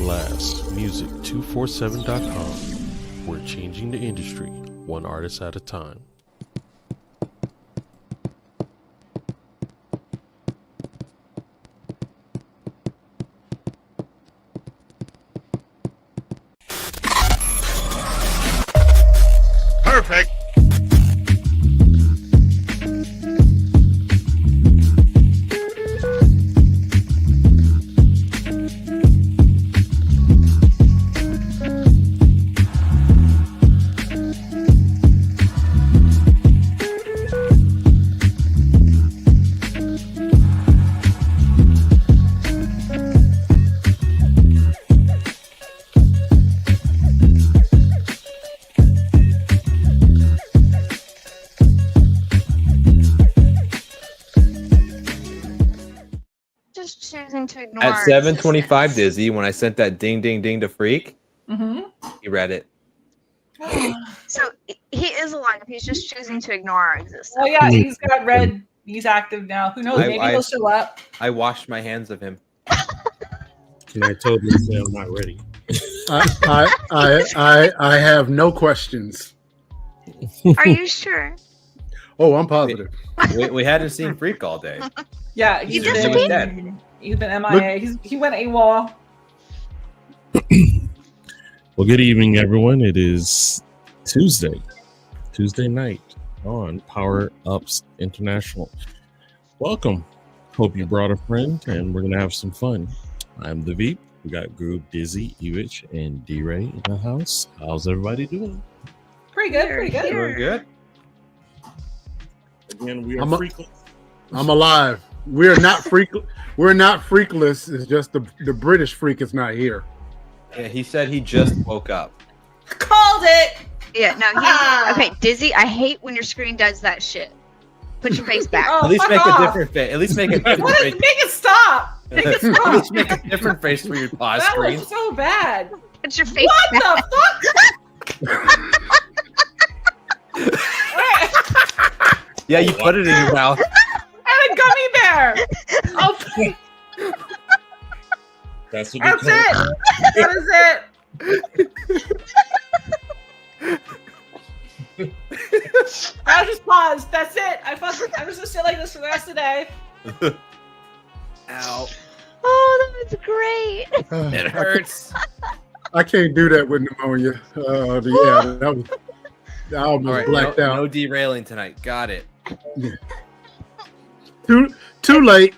last, music247.com. We're changing the industry, one artist at a time. Perfect. To ignore At 7:25, Dizzy, when I sent that ding ding ding to Freak, he read it. So he is alive. He's just choosing to ignore our existence. Oh yeah, he's got red. He's active now. Who knows? Maybe he'll show up. I washed my hands of him. And I told him that I'm not ready. I have no questions. Are you sure? Oh, I'm positive. We hadn't seen Freak all day. Yeah, He he's disappeared. been MIA. He went AWOL. Well, good evening, everyone. It is Tuesday night on Power Ups International. Welcome. Hope you brought a friend, and we're gonna have some fun. I'm the Veep. We got GOOB, Dizzy, EBTCH, and DRay in the house. How's everybody doing? Pretty good. Pretty good. Doing good. Again, we are freakless. I'm alive. We're not freak. We're not freakless. It's just the British freak is not here. Yeah, he said he just woke up. Called it. Yeah, no. Okay, Dizzy. I hate when your screen does that shit. Put your face back. Oh, At least fuck make off. a different face. At least make a different What face. is, make it stop. Make it At stop. least make a different face for your pause That screen. was so bad. Put your face What back. the fuck? Yeah, you put it in your mouth. And a gummy bear. Okay. That's what That's it. That is it. I'll just pause. That's it. I'm just gonna sit like this for the rest of the day. Ow. Oh, that was great. It hurts. I can't do that with pneumonia. Yeah, that was. I almost All right, blacked no, out. no derailing tonight. Got it. Too late.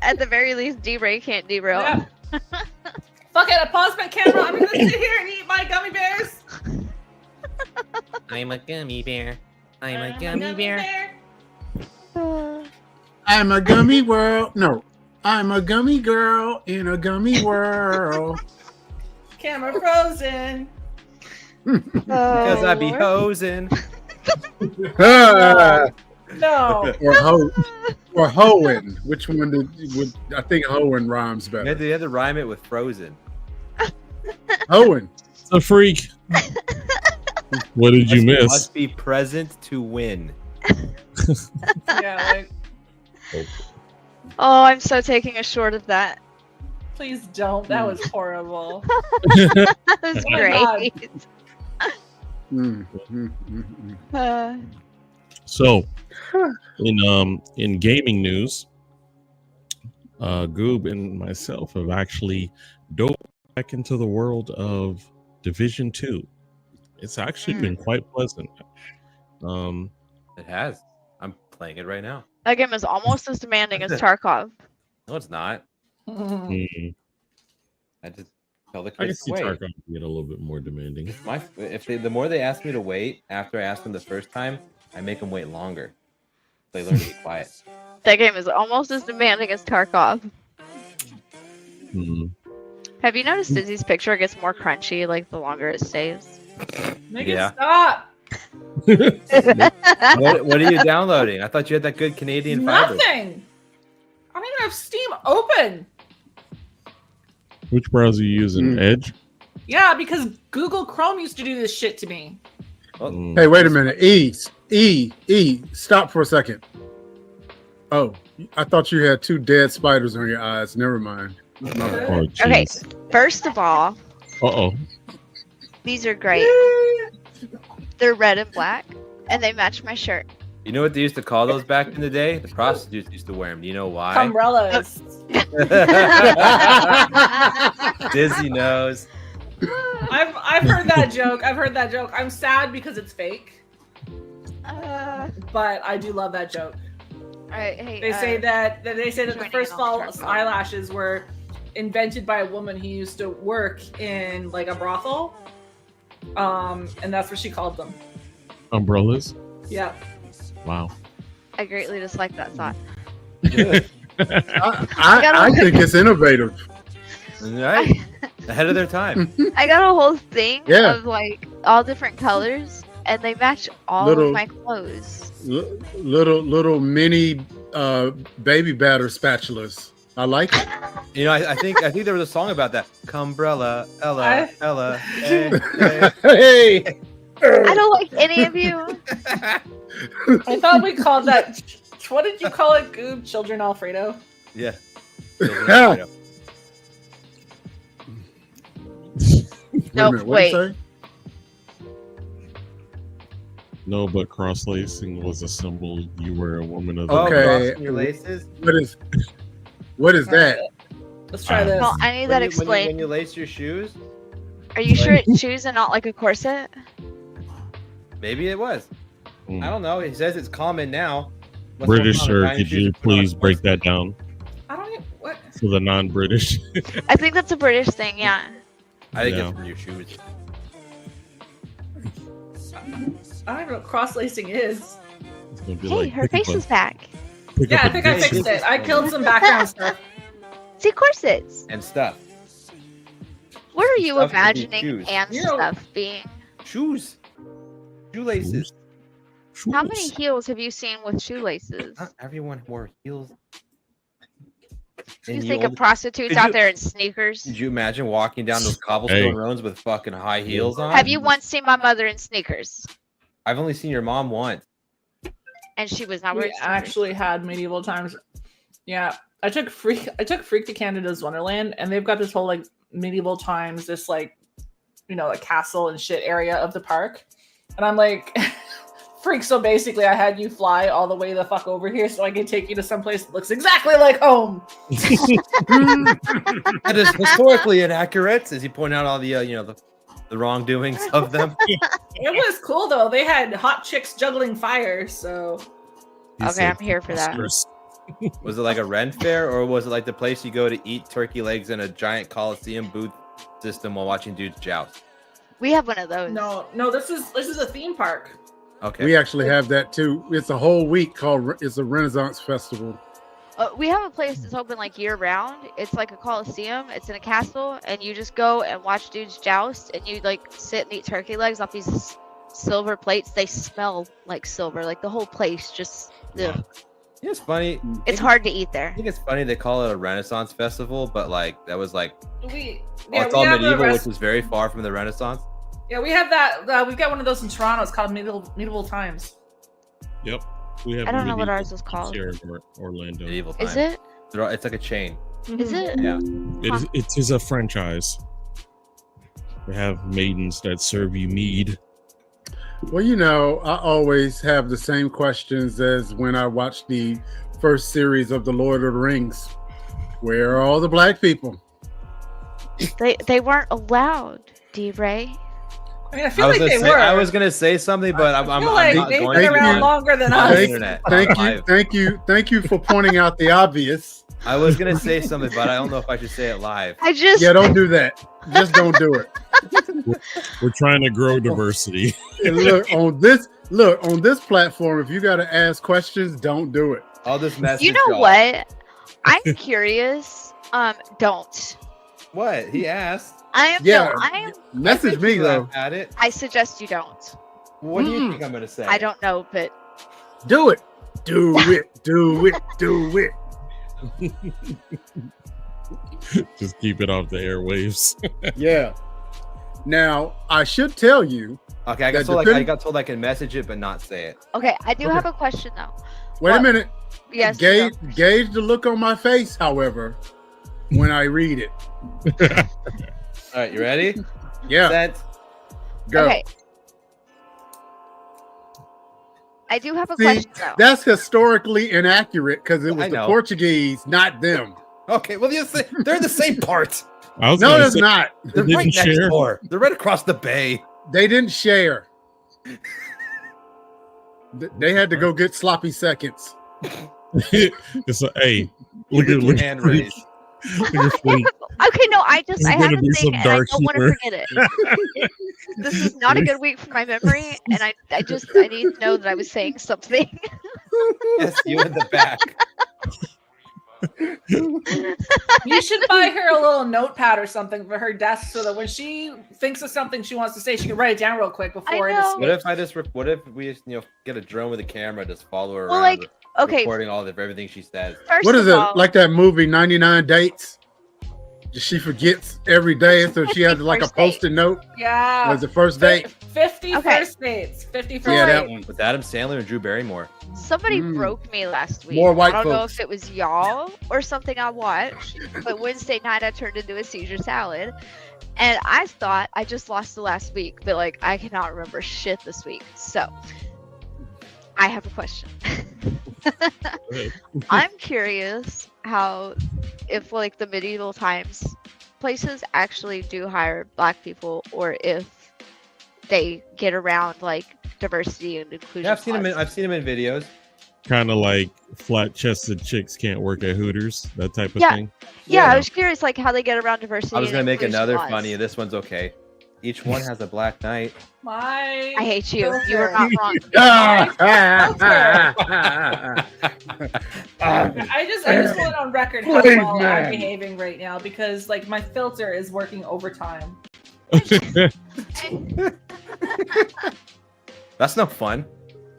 At the very least, DRay can't derail. Yeah. Fuck it. I paused my camera. I'm gonna sit here and eat my gummy bears. I'm a gummy bear. I'm a gummy bear. I'm a gummy world. No, I'm a gummy girl in a gummy world. Camera frozen. Because I be hosing. No. or hoeing. Which one would I think hoeing rhymes You better? had to rhyme it with frozen. Hoeing. It's a freak. What did you miss? Must be present to win. Yeah, like, Oh, I'm so taking a short of that. please don't. That was horrible. That was Oh my God. great. So, in gaming news, GOOB and myself have actually dove back into the world of Division 2. It's actually been quite pleasant. It has. I'm playing it right now. That game is almost as demanding as Tarkov. No, it's not. I I just tell the can kids see to wait. Tarkov get a little bit more demanding. The more they ask me to wait after I ask them the first time, I make them wait longer. They learn to be quiet. That game is almost as demanding as Tarkov. Have you noticed Dizzy's picture gets more crunchy like the longer it stays? Make Yeah. it stop. What are you downloading? I thought you had that good Canadian fiber. Nothing. I don't even have Steam open. Which browser are you using? Edge? Yeah, because Google Chrome used to do this shit to me. Hey, wait a minute. E. Stop for a second. Oh, I thought you had two dead spiders on your eyes. Never mind. Oh, Okay, jeez. first of all, Uh-oh. these are great. They're red and black, and they match my shirt. You know what they used to call those back in the day? The prostitutes used to wear them. Do you know why? Umbrellas. Dizzy knows. I've heard that joke. I'm sad because it's fake, but I do love that joke. All right, hey, They say that the joining first in on the false track. eyelashes were invented by a woman who used to work in like a brothel, and that's what she called them. Umbrellas? Yeah. Wow. I greatly dislike that thought. I think it's innovative. Right? Ahead of their time. I got a whole thing Yeah. of like all different colors, and they match all Little- of my clothes. Little mini baby batter spatulas. I like it. You know, I think there was a song about that. Cumbrella, Ella, I- Ella. Hey. Hey. I don't like any of you. I thought we called that. What did you call it? Goob children Alfredo. Yeah. Nope, What'd you wait. say? No, but cross-lacing was a symbol you were a woman of the Oh, Okay. crossing your laces. What is that? Let's try this. No, I need that When explained. you lace your shoes, Are you sure it's shoes and not like a corset? maybe it was. Mm. I don't know. He says it's common now. What's British, going on? sir, Tying could shoes you to put on please a break corset? that down I don't even what. for the non-British? I think that's a British thing, yeah. I think Yeah. it's from your shoes. I don't even know what cross lacing is. It's gonna be Hey, like, her pick face up a- is back. pick Yeah, up I a think I dish. fixed it. I killed some background stuff. See, corsets. And stuff. What are you Stuff to be imagining shoes. and You know- stuff being? Shoes. Shoelaces. How many heels have you seen with shoelaces? Not everyone wore heels. You In the think of old- prostitutes Did out you- there in sneakers? Did you imagine walking down those cobblestone Hey. roads with fucking high heels on? Have you once seen my mother in sneakers? I've only seen your mom once. And she was not We wearing sneakers. actually had medieval times. Yeah, I took Freak to Canada's Wonderland, and they've got this whole like medieval times, this like, a castle and shit area of the park, and I'm like, Freak. So basically, I had you fly all the way the fuck over here so I can take you to someplace that looks exactly like home. That is historically inaccurate. As he pointed out all the the wrongdoings of them. It was cool though. They had hot chicks juggling fire, so He Okay, said I'm here for that. prosperous. Was it like a Ren fair, or was it like the place you go to eat turkey legs in a giant Coliseum booth system while watching dudes joust? We have one of those. no, this is a theme park. Okay. We actually have that too. It's a whole week called. It's a Renaissance Festival. We have a place that's open like year round. It's like a coliseum. It's in a castle, and you just go and watch dudes joust, and you like sit and eat turkey legs off these silver plates. They smell like silver. Like the whole place just. Ugh. Yeah, it's funny. It's hard to eat there. I think it's funny they call it a Renaissance festival, but like that was like It's all medieval, which was very far from the Renaissance. Yeah, we have that. We've got one of those in Toronto. It's called Medieval Times. Yep. We have I don't know what medieval ours is called. here in Orlando. Medieval times. Is it? It's like a chain. Is it? Yeah. It is a franchise. They have maidens that serve you mead. Well, I always have the same questions as when I watched the first series of The Lord of the Rings. Where are all the black people? They weren't allowed, DRay. I mean, I feel like they were. I was gonna say something, but I'm I feel not like going they've to. been around longer than On the us. internet. Thank you for pointing out the obvious. I was gonna say something, but I don't know if I should say it live. I just. Yeah, don't do that. Just don't do it. We're trying to grow diversity. And look on this platform. If you got to ask questions, don't do it. All this message. You know y'all. what? I'm curious. Don't. What he asked. I am. Yeah. No, I am. Message me You though. laughed at it. I suggest you don't. What do you think I'm gonna say? I don't know, but Do it. Do it. Do it. Do it. Just keep it off the airwaves. Yeah. Now I should tell you. Okay, I got told I can message it but not say it. okay. I do Okay. have a question though. Wait Well, a minute. Yes. Gauge the look on my face. However, when I read it. All right, you ready? Yeah, Set. go. Okay. I do have a See, question though. that's historically inaccurate because it was I the know. Portuguese, not them. Okay, well, they're the same part. I was No, gonna it's say, not. They're They right didn't next share? door. They're right across the bay. They didn't share. They had to go get sloppy seconds. it's a, hey, look at Your hand raised. Okay, no, I There's have gonna a be thing some and I dark don't want to humor. forget it. This is not a good week for my memory, and I need to know that I was saying something. Yes, you in the back. You should buy her a little notepad or something for her desk so that when she thinks of something she wants to say, she can write it down real quick before it know. What if we get a drone with a camera, just follow her Well, around, like, okay, recording all of everything she says. first What is of it all, like that movie 99 Dates? She forgets every day, so she has like a First date. post-it note. Yeah. Was the first date? 50 Okay. first dates. 50 first Yeah, dates. that one. With Adam Sandler and Drew Barrymore. somebody Mm. broke me last week. More white I don't know folks. if it was y'all or something I watched, but Wednesday night I turned into a Caesar salad, and I thought I just lost the last week, but like I cannot remember shit this week. So I have a question. I'm curious how, if like the medieval times places actually do hire black people, or if they get around like diversity and inclusion. Yeah, I've seen him. laws. I've seen him in videos. Kind of like flat-chested chicks can't work at Hooters, that type of Yeah. thing. Yeah, Yeah. I was curious like how they get around diversity. I was and gonna make inclusion another laws. funny. This one's okay. Each one has a black knight. My I hate you. You are filter. not wrong. I just went on record how Please, well man. I'm behaving right now because like my filter is working overtime. That's no fun.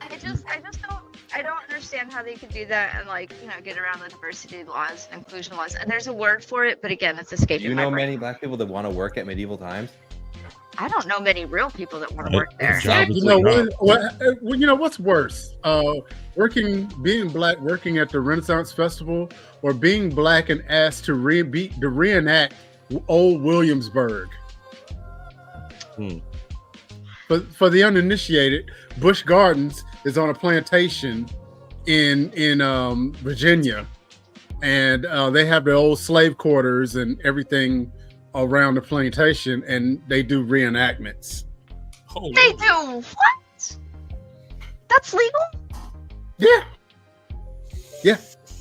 I don't understand how they can do that and like, get around the diversity laws and inclusion laws. And there's a word for it, but again, it's Do escaping you my know brain. many black people that want to work at medieval times? I don't know many real people that want to work there. Job is You know a job. what? You know what's worse? Being black, working at the Renaissance Festival, or being black and asked to reenact old Williamsburg. Hmm. But for the uninitiated, Busch Gardens is on a plantation in Virginia, and they have their old slave quarters and everything around the plantation, and they do reenactments. Oh, They do what? That's legal? Yeah,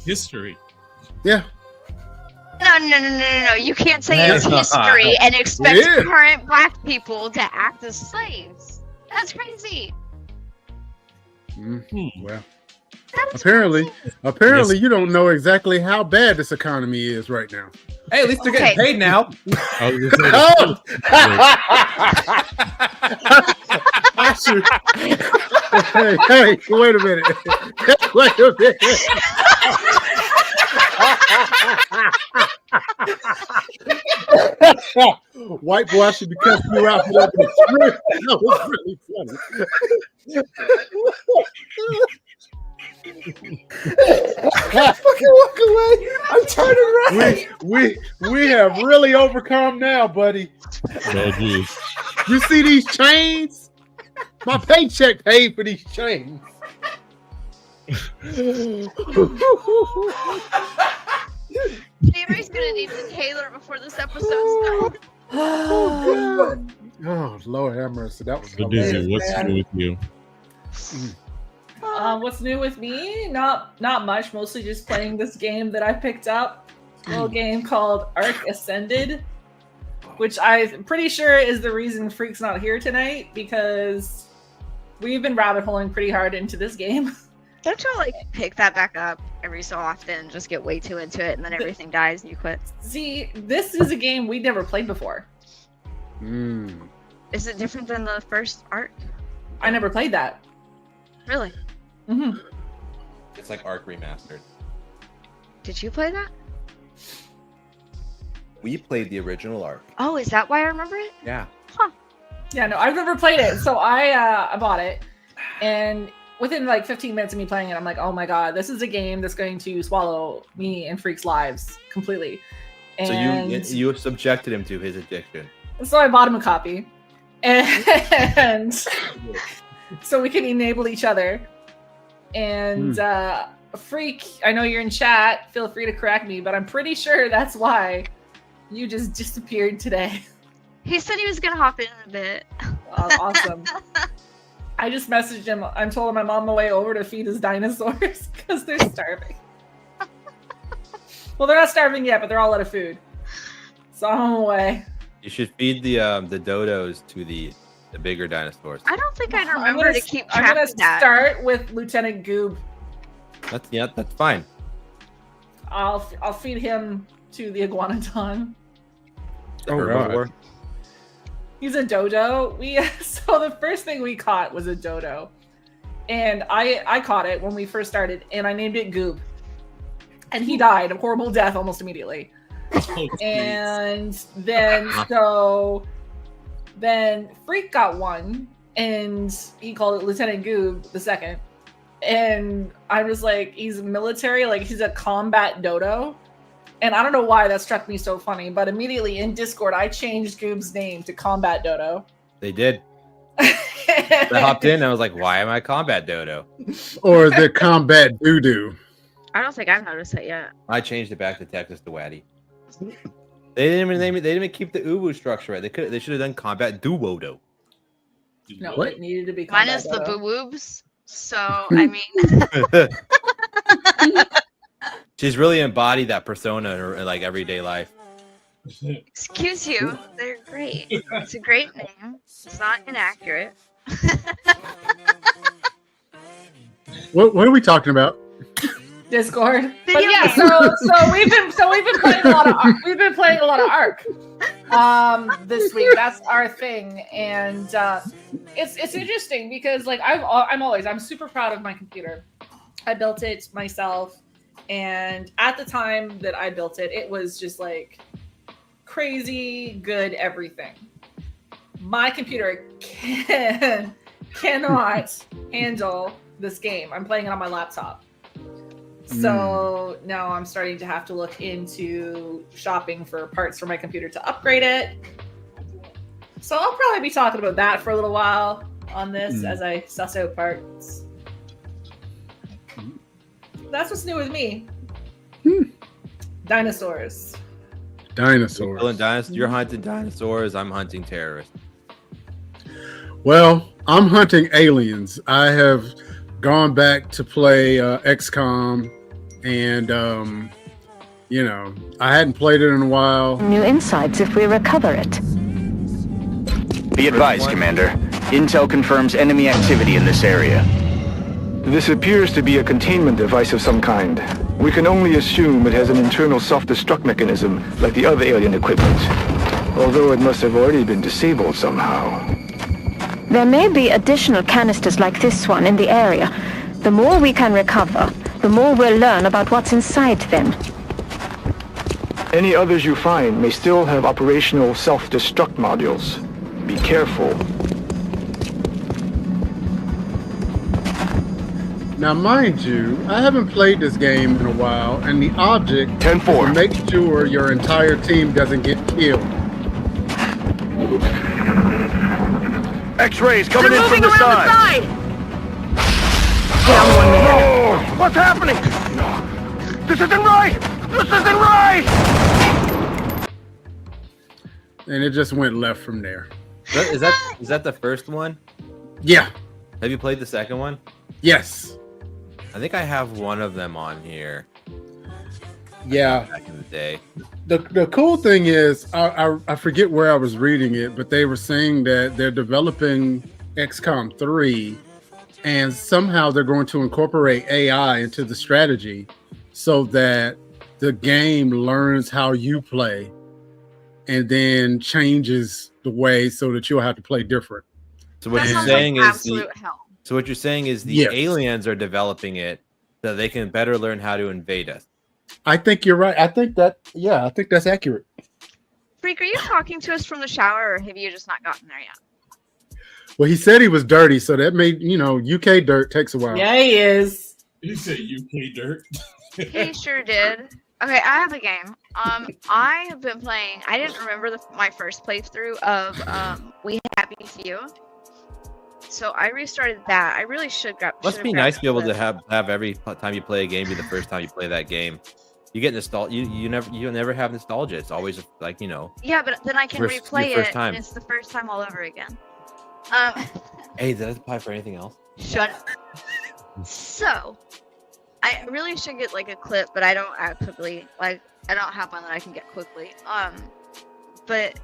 history. yeah. No. You can't say it's That's not. history and expect It is. current black people to act as slaves. That's crazy. Well, That's apparently Yes. you don't know exactly how bad this economy is right now. Hey, at least they're Okay. getting paid now. I was gonna say Oh! hey, wait a minute. Wait a minute. White boy, I should be cussing you out for that. But that was really funny. Fucking walk away. I'm turning right. We have really overcome now, buddy. no juice. You see these chains? My paycheck paid for these chains. DRay's gonna need to tailor before this episode's done. Oh Lord have mercy. That was So hilarious. Dizzy, what's new with you? What's new with me? Not much. Mostly just playing this game that I picked up. A little game called Arc Ascended, which I'm pretty sure is the reason Freak's not here tonight because we've been rabbit holing pretty hard into this game. Don't you like pick that back up every so often, just get way too into it, and then everything dies and you quit? See, this is a game we'd never played before. Is it different than the first Arc? I never played that. Really? Mm-hmm. It's like Arc Remastered. Did you play that? We played the original Arc. Oh, is that why I remember it? Yeah. Yeah, no, I've never played it. So I bought it, and within like 15 minutes of me playing it, I'm like, oh my god, this is a game that's going to swallow me and Freak's lives completely. And so you subjected him to his addiction. so I bought him a copy, and so we can enable each other. And Freak, I know you're in chat. Feel free to correct me, but I'm pretty sure that's why you just disappeared today. He said he was gonna hop in a bit. Awesome. I just messaged him. I'm told him I'm on my way over to feed his dinosaurs because they're starving. Well, they're not starving yet, but they're all out of food. So I'm on my way. You should feed the dodos to the bigger dinosaurs. I don't think I'd remember to keep track I'm gonna of that. start with Lieutenant Goob. That's fine. I'll feed him to the iguanodon. Oh, God. He's a dodo. So the first thing we caught was a dodo, and I caught it when we first started, and I named it Goob, and he died a horrible death almost immediately. And then then Freak got one, and he called it Lieutenant Goob the second. And I was like, he's military, like he's a combat dodo. And I don't know why that struck me so funny, but immediately in Discord, I changed Goob's name to Combat Dodo. They did. I hopped in and I was like, why am I Combat Dodo? Or the Combat Doo-Doo. I don't think I've noticed it yet. I changed it back to Texas to Waddy. They didn't even name it. They didn't even keep the Uwu structure right. They should have done Combat Duodo. No, What? it needed to be Combat Minus the Dodo. boo-woobs. So, I mean... She's really embodied that persona in her like everyday life. Excuse you. They're great. It's a great name. It's not inaccurate. What are we talking about? Discord. But Video yeah, games. so we've been playing a lot of Ark. This week. That's our thing, and it's interesting because like I'm super proud of my computer. I built it myself, and at the time that I built it, it was just like crazy good everything. My computer cannot handle this game. I'm playing it on my laptop. So now I'm starting to have to look into shopping for parts for my computer to upgrade it. So I'll probably be talking about that for a little while on this as I suss out parts. That's what's new with me. Dinosaurs. Dinosaurs. You're hunting dinosaurs. I'm hunting terrorists. Well, I'm hunting aliens. I have gone back to play XCOM, and I hadn't played it in a while. New insights if we recover it. Be advised, Commander. Intel confirms enemy activity in this area. This appears to be a containment device of some kind. We can only assume it has an internal self-destruct mechanism like the other alien equipment, although it must have already been disabled somehow. There may be additional canisters like this one in the area. The more we can recover, the more we'll learn about what's inside them. Any others you find may still have operational self-destruct modules. Be careful. Now, mind you, I haven't played this game in a while, and the object is to 10-4. make sure your entire team doesn't get killed. X-rays coming in from the side. Oh, what's happening? This isn't right. This isn't right. And it just went left from there. Is that the first one? Yeah. Have you played the second one? Yes. I think I have one of them on here. Yeah. Back in the day. The cool thing is, I forget where I was reading it, but they were saying that they're developing XCOM 3, and somehow they're going to incorporate AI into the strategy so that the game learns how you play and then changes the way so that you'll have to play different. So what That you're sounds saying like is absolute hell. So what you're saying is the Yes. aliens are developing it so they can better learn how to invade us. I think you're right. I think that's accurate. Freak, are you talking to us from the shower, or have you just not gotten there yet? Well, he said he was dirty, so that made, UK dirt takes a while. Yeah, he is. You say UK dirt? He sure did. Okay, I have a game. I have been playing. I didn't remember my first playthrough of We Happy Few, so I restarted that. I really should grab. Must be nice to be able to have every time you play a game be the first time you play that game. You get nostalgia. You never have nostalgia. It's always like, you know. Yeah, but then I can replay first it, time. and it's the first time all over again. Hey, did that apply for anything else? Shut up. So, I really should get like a clip, but I don't actively I don't have one that I can get quickly. But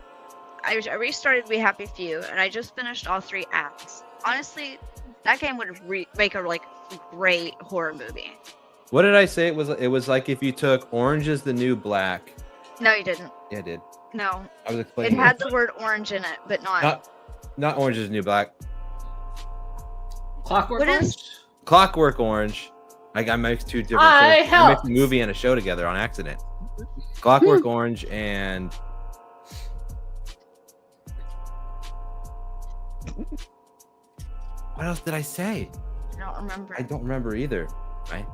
I restarted We Happy Few, and I just finished all 3 acts. Honestly, that game would make a like great horror movie. What did I say? It was like if you took Orange is the New Black. No, you didn't. Yeah, I did. No. I was explaining. It had the word orange in it, but not Orange is the New Black. Clockwork Orange? Clockwork Orange. I mixed 2 different shows. I mixed a movie and a show together on accident. Clockwork Orange and what else did I say? I don't remember. I don't remember either. Right?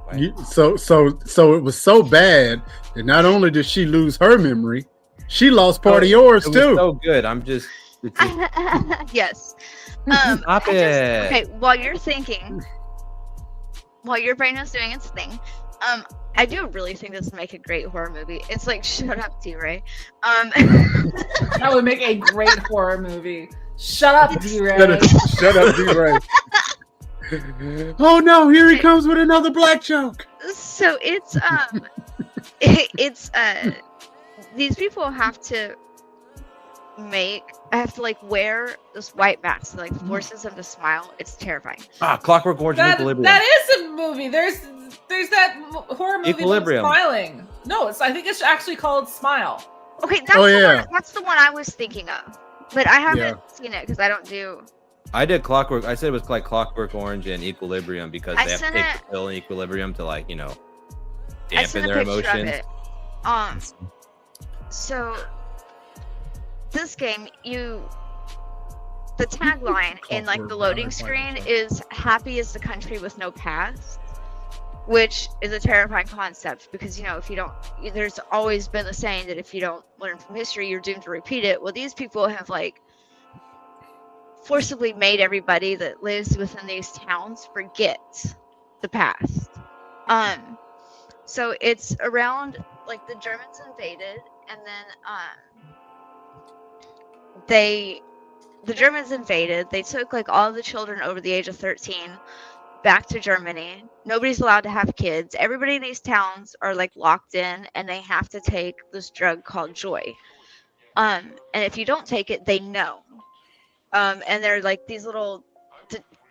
So it was so bad that not only did she lose her memory, she lost part of yours it too. Was so good. I'm just. Yes. Stop it. Okay, while you're thinking, while your brain is doing its thing, I do really think this would make a great horror movie. It's like, shut up, DRay. That would make a great horror movie. Shut up, DRay. Shut up, DRay. Oh no, here he comes with another black joke. So it's these people have to like wear this white mask that like forces them to smile. It's terrifying. Clockwork Orange and Equilibrium. That is a movie. There's that horror movie Equilibrium. Smiling. No, I think it's actually called Smile. Okay, that's the one I was thinking of, but I haven't seen it because I don't do. I did Clockwork. I said it was like Clockwork Orange and Equilibrium because they have to take the pill in Equilibrium to like, you know, dampen their emotions. So this game, the tagline in like the loading screen is "Happy is the country with no past," which is a terrifying concept because, you know, if you don't, there's always been the saying that if you don't learn from history, you're doomed to repeat it. Well, these people have like forcibly made everybody that lives within these towns forget the past. So it's around like the Germans invaded, and then the Germans invaded. They took like all the children over the age of 13 back to Germany. Nobody's allowed to have kids. Everybody in these towns are like locked in, and they have to take this drug called joy. And if you don't take it, they know. And they're like these little,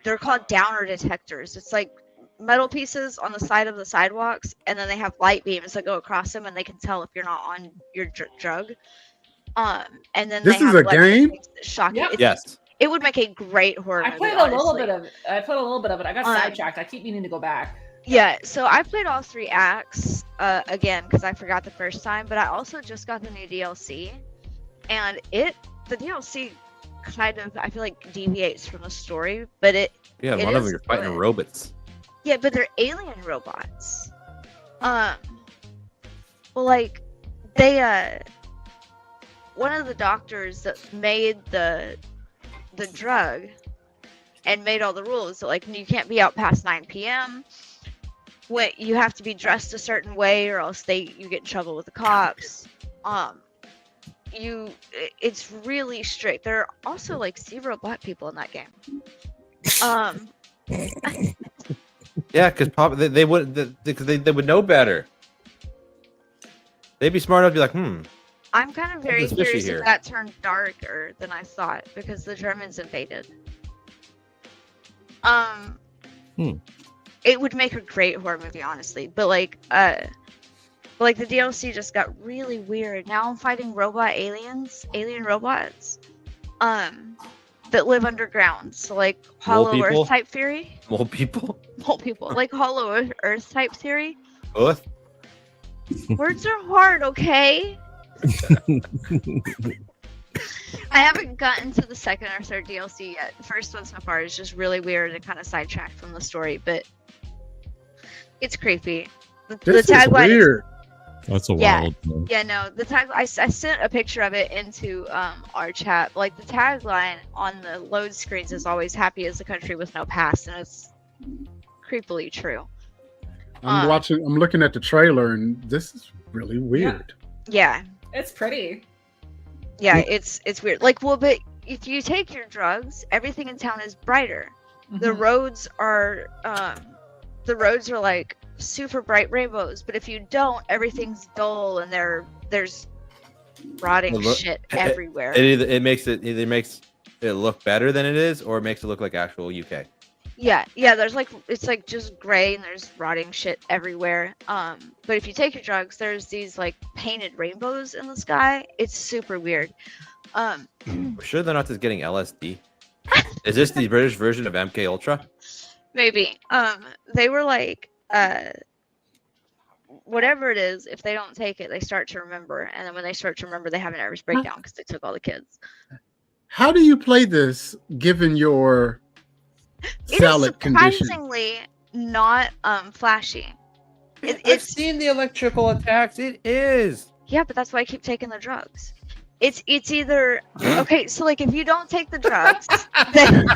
they're called downer detectors. It's like metal pieces on the side of the sidewalks, and then they have light beams that go across them, and they can tell if you're not on your drug. And then this is a game. Shock. Yep. Yes. It would make a great horror movie. I played a little bit of it. I got sidetracked. I keep meaning to go back. Yeah, so I played all 3 acts again because I forgot the first time, but I also just got the new DLC, and the DLC kind of, I feel like, deviates from the story, but a lot of them you're fighting robots. Yeah, but they're alien robots. Well, like they one of the doctors that made the drug and made all the rules, so like you can't be out past 9 p.m. When you have to be dressed a certain way, or else you get in trouble with the cops. It's really strict. There are also like 0 black people in that game. Yeah, because probably they would know better. They'd be smart enough to be like, I'm kind of very curious here. if that turned darker than I thought because the Germans invaded. It would make a great horror movie, honestly. But like the DLC just got really weird. Now I'm fighting alien robots, that live underground. So like Hollow Earth type theory. Mole people. Like Hollow Earth type theory. What? Words are hard, okay? I haven't gotten to the second or third DLC yet. The first one so far is just really weird and kind of sidetracked from the story, but it's creepy. The This is tagline weird. That's a Yeah. wild one. Yeah, no, the tag. I sent a picture of it into our chat. Like the tagline on the load screens is always "Happy as a country with no past," and it's creepily true. I'm looking at the trailer, and this is really weird. Yeah, It's pretty. yeah, it's weird. Like, well, but if you take your drugs, everything in town is brighter. The Mhm. roads are like super bright rainbows, but if you don't, everything's dull and there's rotting shit everywhere. It either makes it look better than it is, or it makes it look like actual UK. Yeah, there's like it's like just gray and there's rotting shit everywhere. But if you take your drugs, there's these like painted rainbows in the sky. It's super weird. We're sure they're not just getting LSD. Is this the British version of MK Ultra? Maybe. They were like whatever it is, if they don't take it, they start to remember, and then when they start to remember, they have a nervous breakdown because they took all the kids. How do you play this given your salad It is condition? surprisingly not flashy. I've It's seen the electrical attacks. It is. yeah, but that's why I keep taking the drugs. It's either okay. So like, if you don't take the drugs, then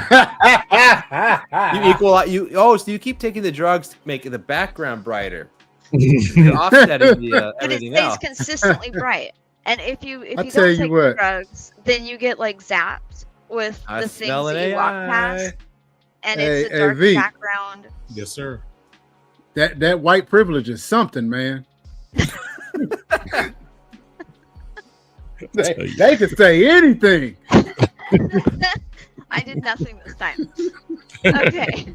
So you keep taking the drugs to make the background brighter. You're offsetting the but it everything stays else. consistently bright. And if you I'll don't tell you take the what. drugs, then you get like zapped with I the smell things an that you walk AI. past, and Hey, it's a hey, dark V. background. Yes, sir. That white privilege is something, man. They can say anything. I did nothing this time. Okay.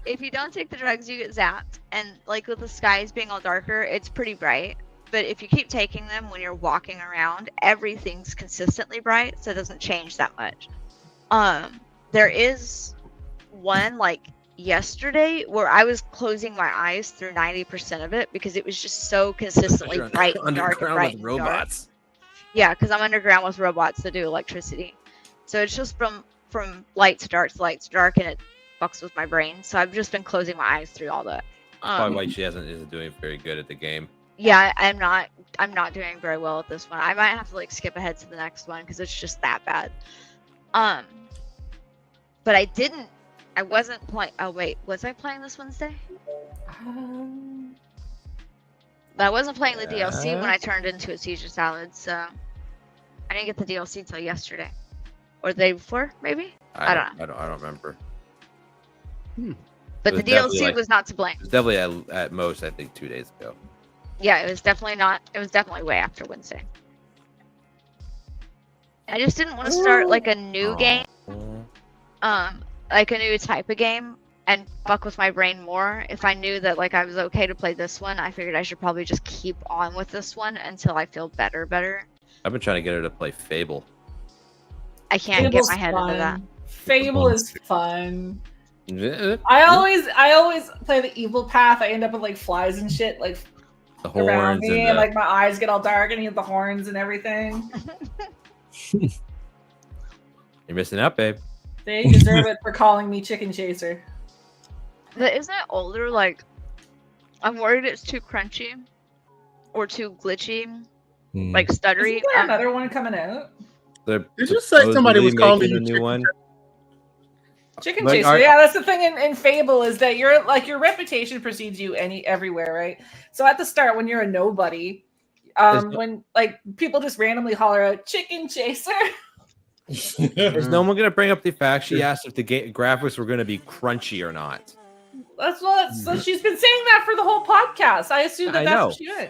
If you don't take the drugs, you get zapped, and like with the skies being all darker, it's pretty bright. But if you keep taking them when you're walking around, everything's consistently bright, so it doesn't change that much. There is one like yesterday where I was closing my eyes through 90% of it because it was just so consistently You're bright and dark and underground bright with and dark. robots. Yeah, because I'm underground with robots that do electricity. So it's just from light to dark to light to dark, and it fucks with my brain. So I've just been closing my eyes through all that. Probably why she isn't doing very good at the game. Yeah, I'm not doing very well at this one. I might have to like skip ahead to the next one because it's just that bad. But I wasn't playing. Oh wait, was I playing this Wednesday? But I wasn't playing the DLC when I turned into a Caesar salad, so I didn't get the DLC till yesterday or the day before, maybe. I don't know. I don't remember. But It the was definitely, DLC like- was not to blame. It was definitely at most, I think, 2 days ago. Yeah, it was definitely not. It was definitely way after Wednesday. I just didn't want to start like a new game, like a new type of game, and fuck with my brain more. If I knew that like I was okay to play this one, I figured I should probably just keep on with this one until I feel better. I've been trying to get her to play Fable. I can't Fable's get my head fun. into that. Fable is fun. The I always play the evil path. I end up with like flies and shit like around horns me, and and like my eyes get all dark, and you have the horns and everything. you're missing out, babe. They deserve it for calling me Chicken Chaser. But isn't it older? Like, I'm worried it's too crunchy or too glitchy, like stuttery. Isn't there another one coming out? They're Did you say somebody was supposedly calling making you a new Chicken one? Chicken Like, Chaser. Yeah, that's the thing in Fable is that your reputation precedes you everywhere, right? So at the start, when you're a nobody, when like people just randomly holler out "Chicken Chaser," Is no one going to bring up the fact she asked if the graphics were going to be crunchy or not? so she's been saying that for the whole podcast. I assume I that's know. what she meant.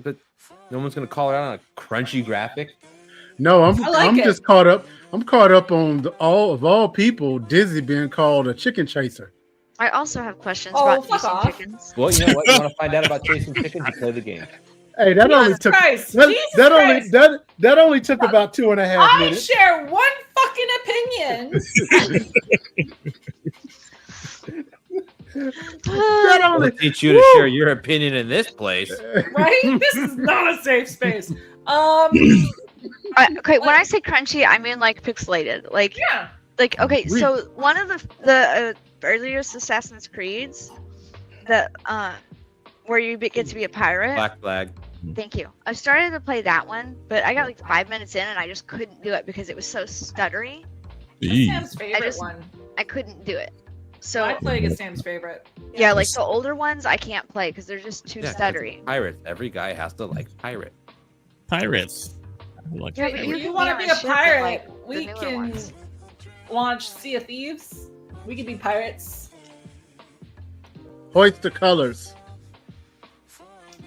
But no one's going to call her out on a crunchy graphic. No, I like I'm it. just caught up. I'm caught up on all people. Dizzy being called a chicken chaser. I also have questions Oh, about fuck chasing off. chickens. Well, you know what? You want to find out about chasing chickens? You play the game. Hey, that only Jesus took Christ. that, Jesus that only Christ. that only took about 2.5 I minutes. share one fucking opinion. That I'll only teach you to share your opinion in this place. Right? This is not a safe space. Okay, when I say crunchy, I mean like pixelated. Like, Yeah. okay, so one of the earliest Assassin's Creeds that where you get to be a pirate. Black Flag. Thank you. I started to play that one, but I got like 5 minutes in and I just couldn't do it because it was so stuttery. That's Sam's favorite one. I couldn't do it. So I play against Sam's favorite. Yeah, like the older ones I can't play because they're just too stuttery. Pirates. Every guy has to like pirate. Pirates. Like yeah, if you want to be a pirate, like, we can launch Sea of Thieves. We can be pirates. Hoist the colors.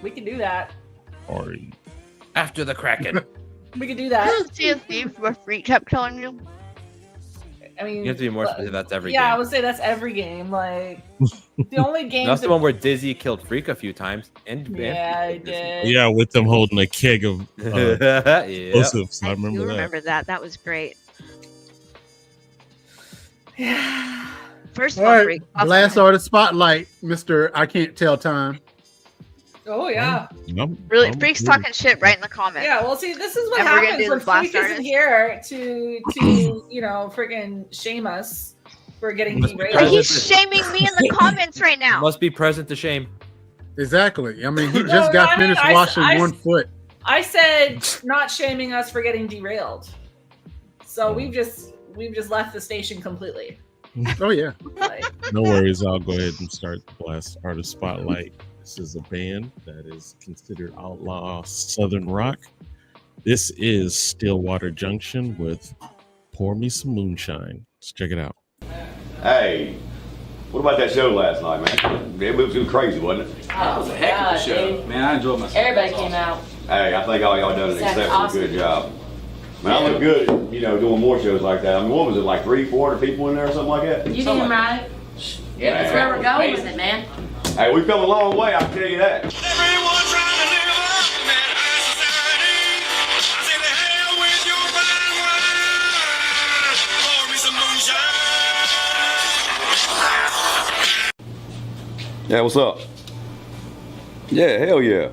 We can do that. Or after the Kraken. We can do that. Sea of Thieves where Freak kept killing you. I mean, you have to be more specific. That's every game. Yeah, I would say that's every game. Like the only game. That's the one where Dizzy killed Freak a few times. Yeah, I did. Yeah, with them holding a keg of explosives. I remember that. Remember that. That was great. Yeah. First all one, right, Freak. Blast or the spotlight, Mr. I can't tell time. Oh yeah. Really, Freak's talking shit right in the comments. Yeah, well, see, this is what happens when Freak isn't here to you know, freaking shame us for getting derailed. He's shaming me in the comments right now. Must be present to shame. Exactly. I mean, he just got finished washing 1 foot. I said not shaming us for getting derailed. So we've just left the station completely. Oh yeah. No worries. I'll go ahead and start the Blast Artist Spotlight. This is a band that is considered outlaw Southern rock. This is Stillwater Junction with Pour Me Some Moonshine. Let's check it out. Hey, what about that show last night, man? It was crazy, wasn't it? That was a heck of a show. Dude. Man, I enjoyed myself. Everybody came out. Hey, I think all y'all done an exceptionally good job. Man, I look good, you know, doing more shows like that. I mean, what was it, like 300-400 people in there or something like that? You damn right. Yeah, that's where we're going with it, man. Hey, we've come a long way, I can tell you that. Everyone trying to live up in that high society. I say the hell with your fine wine. Pour me some moonshine. Yeah, what's up? Yeah, hell yeah.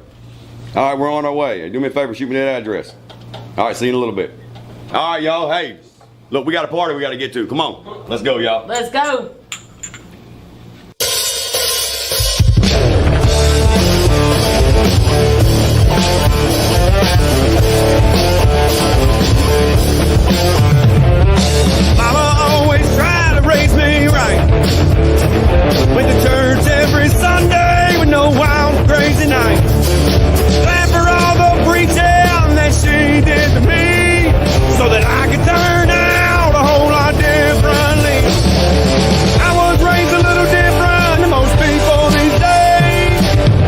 All right, we're on our way. Do me a favor, shoot me that address. All right, see you in a little bit. All right, y'all. Hey, look, we got a party we got to get to. Come on. Let's go, y'all. Let's go. Mama always tried to raise me right. Went to church every Sunday with no wild crazy nights. Glad for all the preaching that she did to me, so that I could turn out a whole lot differently. I was raised a little different than most people these days.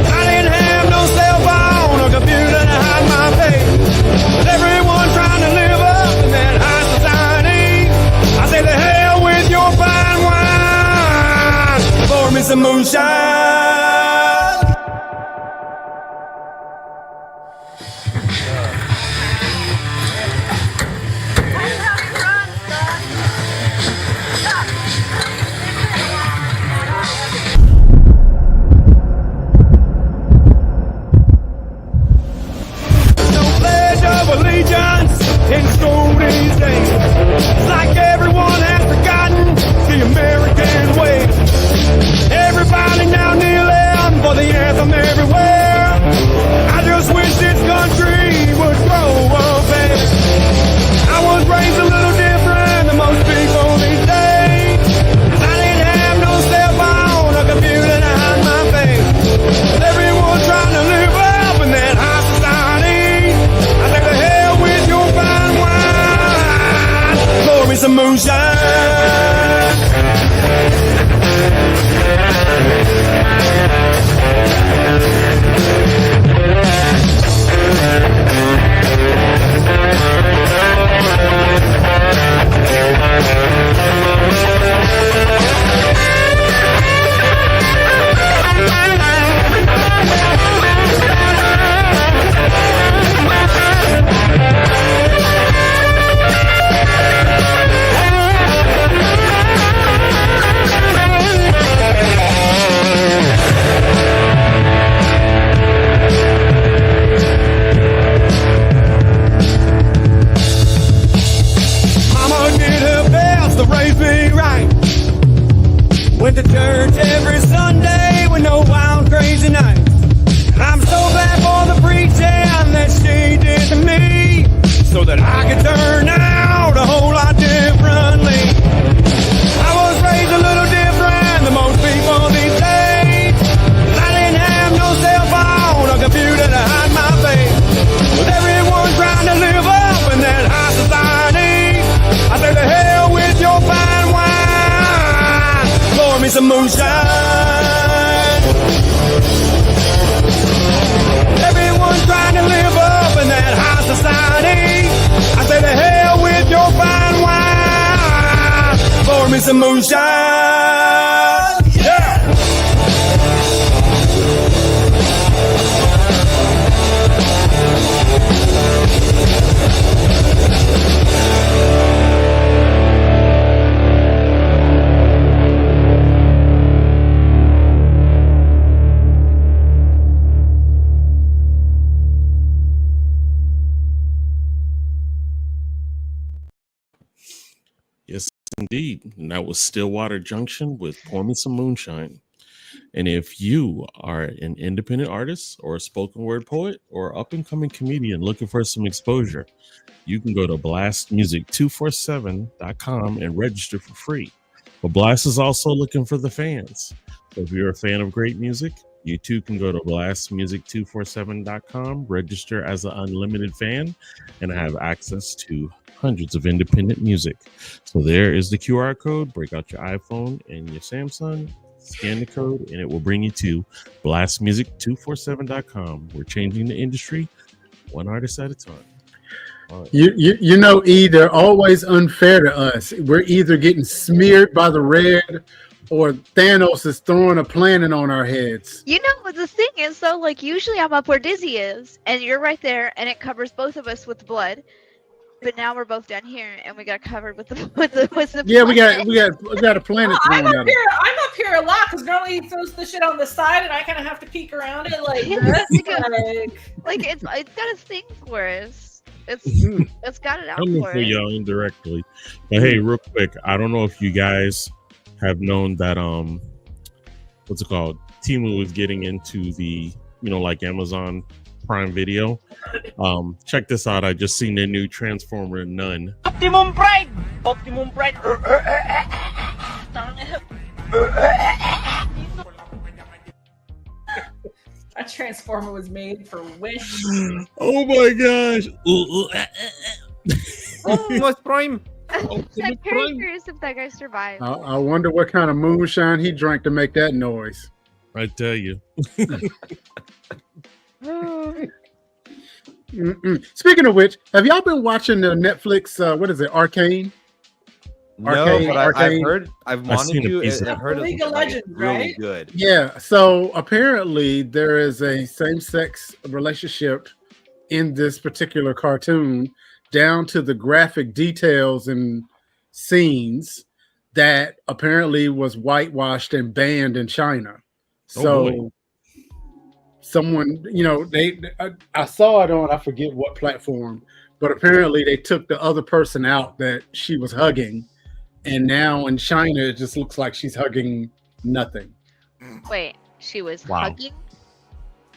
I didn't have no cell phone or computer to hide my face. But everyone trying to live up in that high society. I say the hell with your fine wine. Pour me some moonshine. In school these days, it's like everyone has forgotten the American way. Everybody now kneeling for the anthem everywhere. I just wish this country would grow up better. I was raised a little different than most people these days. I didn't have no cell phone or computer to hide my face. But everyone trying to live up in that high society. I think the hell with your fine wine. moonshine. Everyone's trying to live up in that high society. I say to hell with your fine wine. Pour me some moonshine. Yeah. Yes, indeed. And that was Stillwater Junction with Pour Me Some Moonshine. And if you are an independent artist or a spoken word poet or up and coming comedian looking for some exposure, you can go to blastmusic247.com and register for free. But Blast is also looking for the fans. So if you're a fan of great music, you too can go to blastmusic247.com, register as an unlimited fan, and have access to hundreds of independent music. So there is the QR code. Break out your iPhone and your Samsung, scan the code, and it will bring you to blastmusic247.com. We're changing the industry one artist at a time. Right. You know, E, they're always unfair to us. We're either getting smeared by the red or Thanos is throwing a planet on our heads. You know what the thing is though, like usually I'm up where Dizzy is and you're right there and it covers both of us with blood. But now we're both down here and we got covered with the yeah, we got a planet. I'm up here a lot because normally he throws the shit on the side and I kind of have to peek around it like this. Like it's got a thing for us. It's got it out for us. Y'all indirectly. But hey, real quick, I don't know if you guys have known that what's it called? Temu was getting into the, you know, like Amazon Prime Video. Check this out. I just seen their new Transformer Nun. Optimum Prime! Optimum Prime! That Transformer was made for Wish. Oh my gosh! Optimus Prime! I'm very curious if that guy survived. I wonder what kind of moonshine he drank to make that noise. I tell you. Speaking of which, have y'all been watching the Netflix? What is it, Arcane? No, Arcane, but Arcane. I've wanted to. I've heard League it's of like, Legends, really right? good. Yeah. So apparently there is a same-sex relationship in this particular cartoon, down to the graphic details and scenes that apparently was whitewashed and banned in China. So someone, you know, I saw it on, I forget what platform, but apparently they took the other person out that she was hugging, and now in China it just looks like she's hugging nothing. Wait, she was hugging?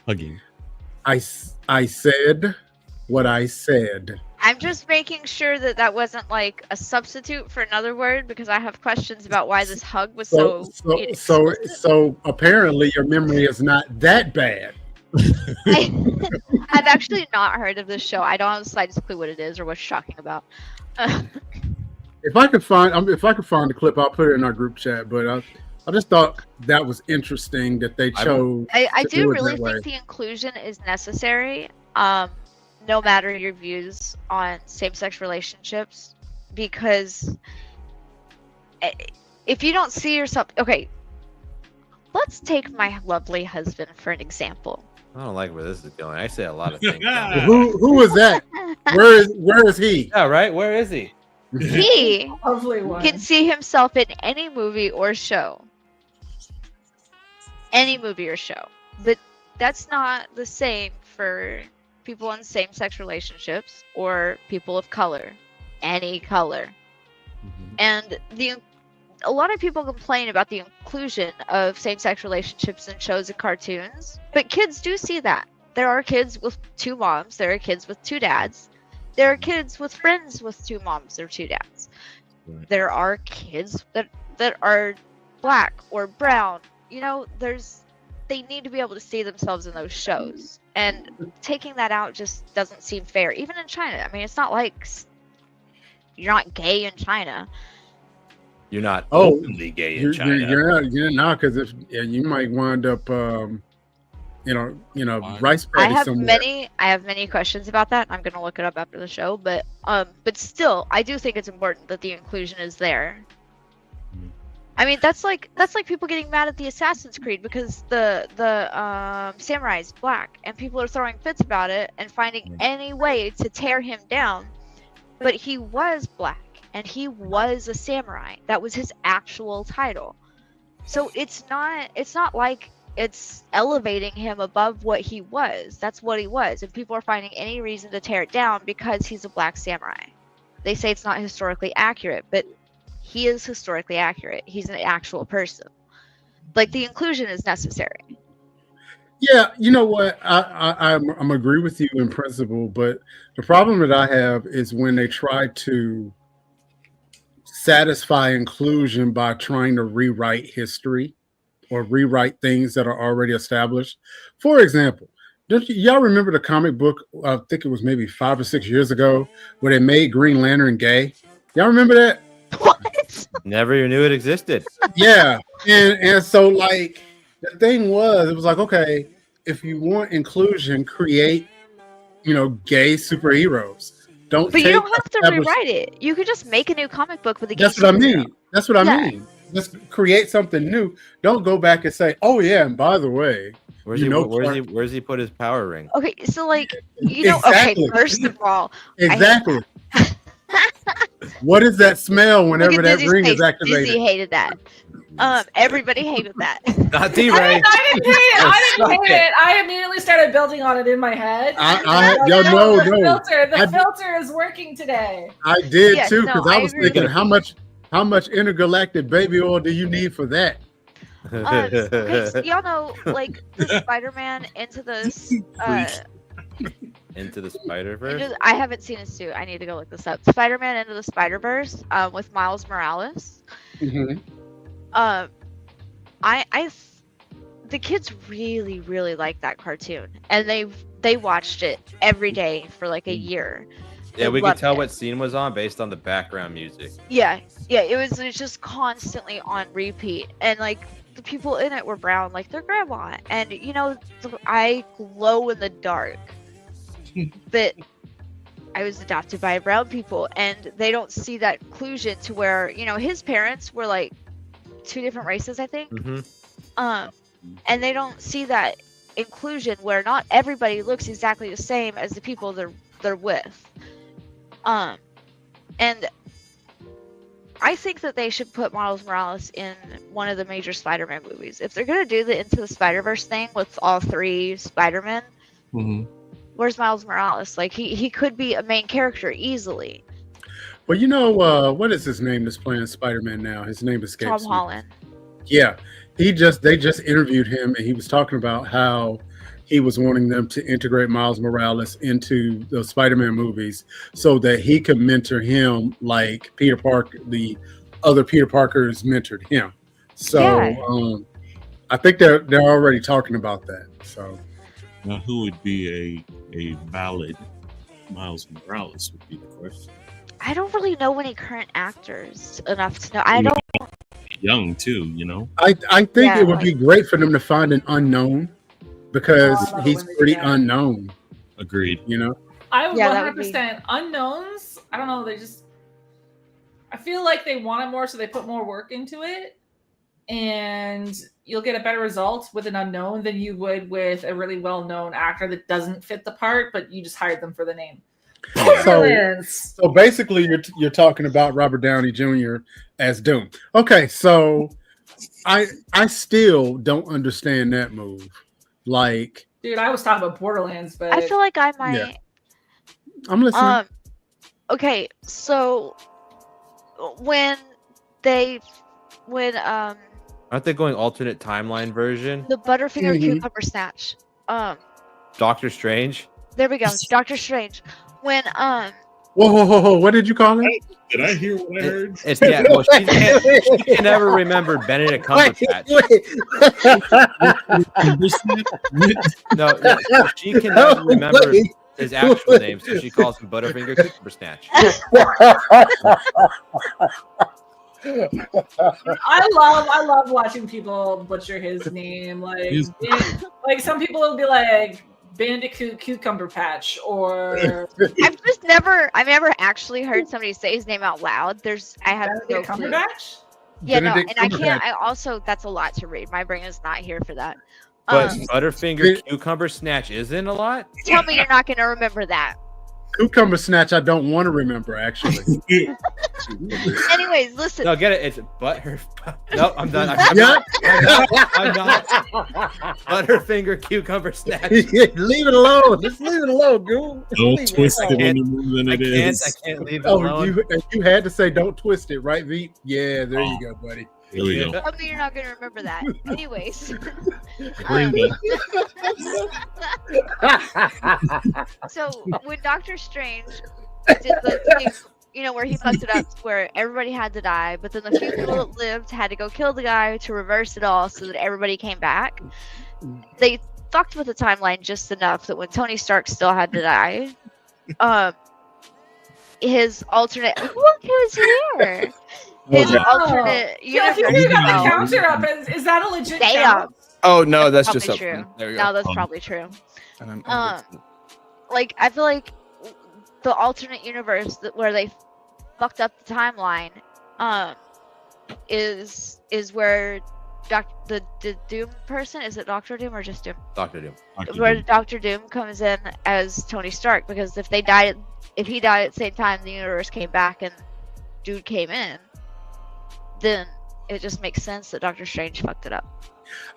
Hugging. I said what I said. I'm just making sure that that wasn't like a substitute for another word because I have questions about why this hug was so apparently your memory is not that bad. I've actually not heard of this show. I don't have the slightest clue what it is or what you're talking about. If I could find the clip, I'll put it in our group chat. But I just thought that was interesting that they chose. I do really think the inclusion is necessary. No matter your views on same-sex relationships, because if you don't see yourself, okay, let's take my lovely husband for an example. I don't like where this is going. I say a lot of things. Who is that? Where is he? Yeah, right. Where is he? He one. can see himself in any movie or show. Any movie or show. But that's not the same for people in same-sex relationships or people of color. Any color. Mm-hmm. And a lot of people complain about the inclusion of same-sex relationships in shows and cartoons, but kids do see that. There are kids with two moms. There are kids with two dads. There are kids with friends with two moms or two dads. Right. There are kids that are black or brown. You know, they need to be able to see themselves in those shows. And taking that out just doesn't seem fair. Even in China. I mean, it's not like you're not gay in China. You're not openly gay in China. You're not, because you might wind up, rice paddy somewhere. I have many questions about that. I'm gonna look it up after the show, but still, I do think it's important that the inclusion is there. I mean, that's like people getting mad at the Assassin's Creed because the samurai is black, and people are throwing fits about it and finding any way to tear him down. But he was black, and he was a samurai. That was his actual title. So it's not like it's elevating him above what he was. That's what he was, and people are finding any reason to tear it down because he's a black samurai. They say it's not historically accurate, but he is historically accurate. He's an actual person. Like, the inclusion is necessary. Yeah, you know what? I'm agree with you in principle, but the problem that I have is when they try to satisfy inclusion by trying to rewrite history or rewrite things that are already established. For example, y'all remember the comic book? I think it was maybe 5 or 6 years ago where they made Green Lantern gay. Y'all remember that? What? Never even knew it existed. Yeah, and so like the thing was, it was like, okay, if you want inclusion, create, gay superheroes. But you don't have to rewrite it. You could just make a new comic book with a gay That's what I mean. superhero. That's what I mean. Just create something new. Don't go back and say, "Oh yeah, and by the way, where's he put his power ring?" Okay, so like Exactly. Okay, first of all, exactly. What is that smell whenever that ring is activated? Dizzy hated that. Everybody hated that. Not DRay. I didn't hate it. I immediately started building on it in my head. The filter is working today. I did too, because I was thinking, how much intergalactic baby oil do you need for that? Y'all know, like, the Spider-Man Into the Spider-Verse? I haven't seen his suit. I need to go look this up. Spider-Man Into the Spider-Verse with Miles Morales. Mm-hmm. The kids really, really like that cartoon, and they watched it every day for like a year. Yeah, we could tell what scene was on based on the background music. Yeah, it was just constantly on repeat, and like the people in it were brown, like their grandma, and I glow in the dark. But I was adopted by brown people, and they don't see that inclusion to where his parents were like 2 different races, I think. Mm-hmm. And they don't see that inclusion where not everybody looks exactly the same as the people they're with. And I think that they should put Miles Morales in one of the major Spider-Man movies. If they're gonna do the Into the Spider-Verse thing with all 3 Spider-Men, where's Miles Morales? Like he could be a main character easily. Well, what is his name that's playing Spider-Man now? His name escapes Tom Holland. Yeah, they just interviewed him, and he was talking about how he was wanting them to integrate Miles Morales into the Spider-Man movies so that he could mentor him like Peter Parker, the other Peter Parkers mentored him. So I think they're already talking about that. So now, who would be a valid Miles Morales would be the question. I don't really know any current actors enough to know. I don't. Young too, I think it would be great for them to find an unknown, because he's pretty unknown. Agreed. I would 100% unknowns. I don't know. I feel like they want it more, so they put more work into it, and you'll get a better result with an unknown than you would with a really well-known actor that doesn't fit the part, but you just hired them for the name. So basically, you're talking about Robert Downey Jr. as Doom. Okay, so I still don't understand that move. Like, dude, I was talking about Borderlands, but I feel like I might. Yeah. I'm listening. Okay, so when aren't they going alternate timeline version? The Butterfinger Cucumber Snatch. Doctor Strange. There we go. Doctor Strange. When Whoa! What did you call it? Did I hear what I heard? Well, she can never remember Benedict Cumberbatch. No, she can never remember his actual name, so she calls him Butterfinger Cucumber Snatch. I love watching people butcher his name. Like some people will be like Bandicoot Cucumber Patch, or I've never actually heard somebody say his name out loud. I have no clue. Yeah, no, and I can't. That's a lot to read. My brain is not here for that. But Butterfinger Cucumber Snatch isn't a lot? Tell me you're not going to remember that. Cucumber Snatch, I don't want to remember, actually. Anyways, listen. No, get it. It's Butter. No, I'm done. I'm not. Butterfinger Cucumber Snatch. Leave it alone. Just leave it alone, Goob. Don't twist it any more than it is. I can't leave it alone. You had to say don't twist it, right, Veep? Yeah, there you go, buddy. There we go. Tell me you're not going to remember that. Anyways. So when Doctor Strange did the thing, where he fucked it up, where everybody had to die, but then the few people that lived had to go kill the guy to reverse it all so that everybody came back. They fucked with the timeline just enough that when Tony Stark still had to die, his alternate look who's here. His alternate universe. You got the counter up. Is that a legit count? Oh no, that's just true. There we go. No, that's probably true. Like I feel like the alternate universe where they fucked up the timeline, is where the Doom person, is it Doctor Doom or just Doom? Doctor Doom. Where Doctor Doom comes in as Tony Stark, because if he died at the same time the universe came back and dude came in, then it just makes sense that Doctor Strange fucked it up.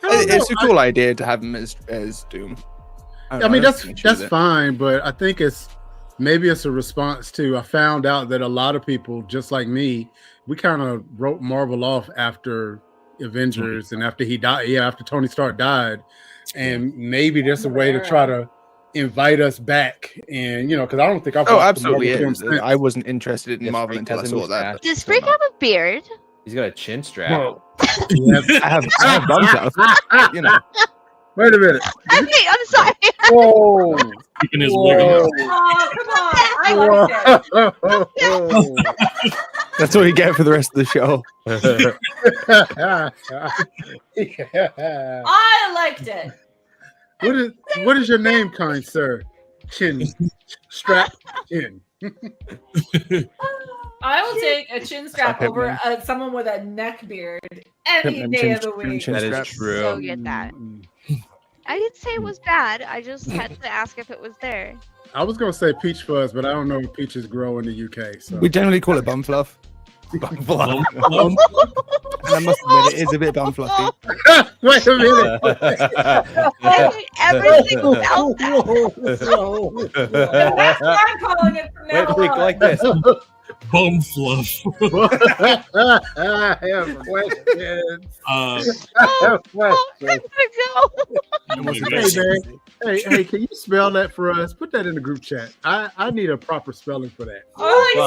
It's a cool idea to have him as Doom. I mean, that's fine, but I think maybe it's a response to, I found out that a lot of people, just like me, we kind of wrote Marvel off after Avengers and after he died. Yeah, after Tony Stark died, and maybe there's a way to try to invite us back, and because I don't think I've absolutely. I wasn't interested in Marvel until I saw that. Does Freak have a beard? He's got a chin strap. I have bum stuff. Wait a minute. Okay, I'm sorry. Whoa. Keeping his wig on. Oh, come on. I like it. That's what you get for the rest of the show. I liked it. What is your name, kind sir? Chin strap chin. I will take a chin strap over someone with a neck beard any day of the week. That is true. So get that. I didn't say it was bad. I just had to ask if it was there. I was gonna say peach fuzz, but I don't know if peaches grow in the UK. So we generally call it bum fluff. Bum fluff. And I must admit, it is a bit bum fluffy. Wait a minute. Everything about that. That's what I'm calling it from now on. Like this. Bum fluff. I have questions. Hey, can you spell that for us? Put that in the group chat. I need a proper spelling for that. Oh, you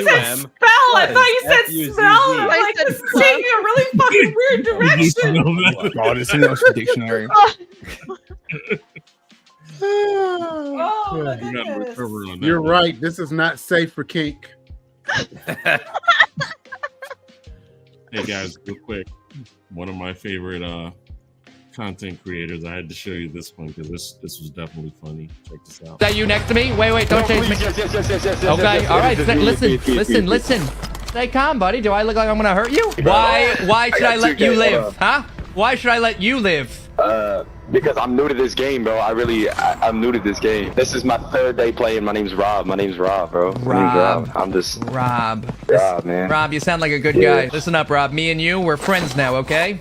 said spell. I thought you said spell. I'm like, this is taking a really fucking weird direction. Oh, God, it's in the Oxford Dictionary. Oh, my goodness. You're right. This is not safe for kink. Hey guys, real quick. One of my favorite content creators. I had to show you this one because this was definitely funny. Check this out. Is that you next to me? Wait, don't change me. Yes. Okay, all right. Listen. Stay calm, buddy. Do I look like I'm gonna hurt you? Why should I let you live? Huh? Why should I let you live? Because I'm new to this game, bro. I'm new to this game. This is my third day playing. My name's Rob, bro. My name's Rob. I'm just Rob, man. Rob, you sound like a good guy. Listen up, Rob. Me and you, we're friends now, okay?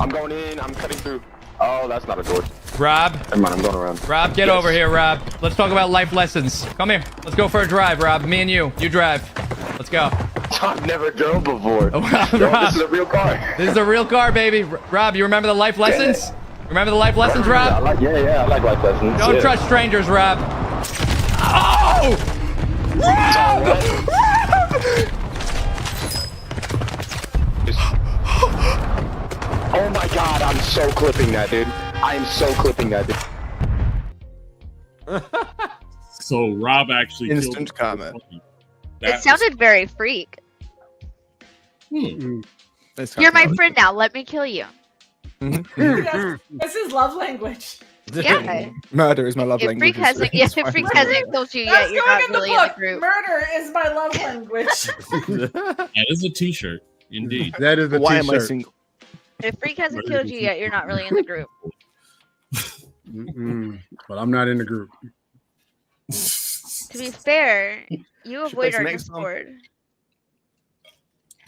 I'm going in. I'm cutting through. Oh, that's not a door. Rob. Never mind, I'm going around. Rob, get over here, Rob. Let's talk about life lessons. Come here. Let's go for a drive, Rob. Me and you. You drive. Let's go. I've never drove before. Rob, this is a real car. This is a real car, baby. Rob, you remember the life lessons? Remember the life lessons, Rob? I like life lessons. Don't trust strangers, Rob. Oh! Rob! Oh my God, I'm so clipping that, dude. I am so clipping that, dude. So Rob actually instant comment. It sounded very freak. You're my friend now. Let me kill you. That's his love language. Yeah. Murder is my love If language. Freak hasn't, if Freak hasn't killed you That's yet, you're going not in the really in the book. group. Murder is my love language. That is a T-shirt, indeed. That is a Why am I T-shirt. single? If Freak hasn't killed you yet, you're not really in the group. But I'm not in the group. To be fair, you avoid our Discord.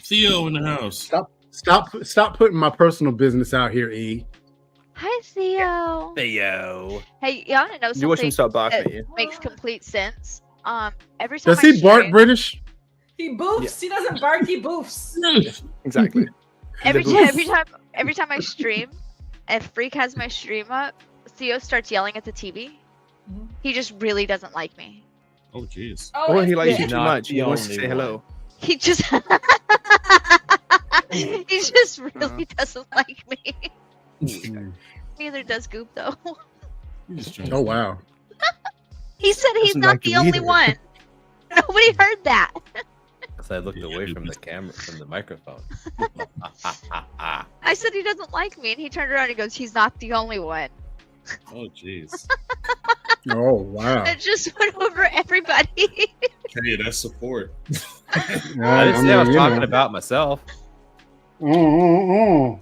Theo in the house. Stop putting my personal business out here, E. Hi, Theo. Theo. Hey, you want to know You watch him something start barking that at you. makes complete sense? Every time Does he bark British? He boofs. He doesn't bark. He boofs. Exactly. every time I stream, if Freak has my stream up, Theo starts yelling at the TV. He just really doesn't like me. Oh, jeez. Or he likes you Not too much. He the wants to only say hello. one. He just he just really doesn't like me. Neither does Goop though. Oh wow. He said he's Doesn't not like the you only either. one. Nobody heard that. So I looked away from the camera, from the microphone. I said he doesn't like me, and he turned around and goes, "He's not the only one." Oh, jeez. Oh wow. It just went over everybody. Hey, that's support. I didn't say I was talking about myself. It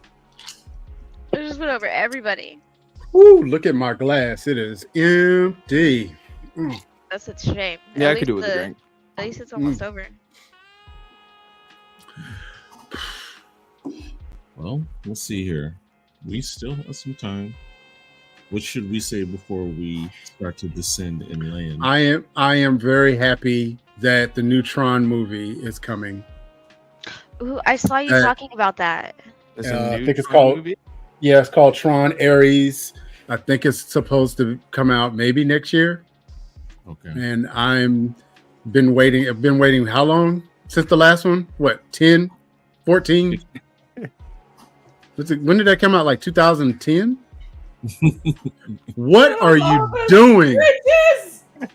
just went over everybody. Ooh, look at my glass. It is empty. That's a shame. Yeah, At I could do least with a drink. At least it's almost over. Well, let's see here. We still have some time. What should we say before we start to descend and land? I am very happy that the new Tron movie is coming. Ooh, I saw you talking about that. I think it's called. Yeah, it's called Tron Ares. I think it's supposed to come out maybe next year. Okay. And I've been waiting how long since the last one? What, 10, 14? When did that come out? Like 2010? What are you doing?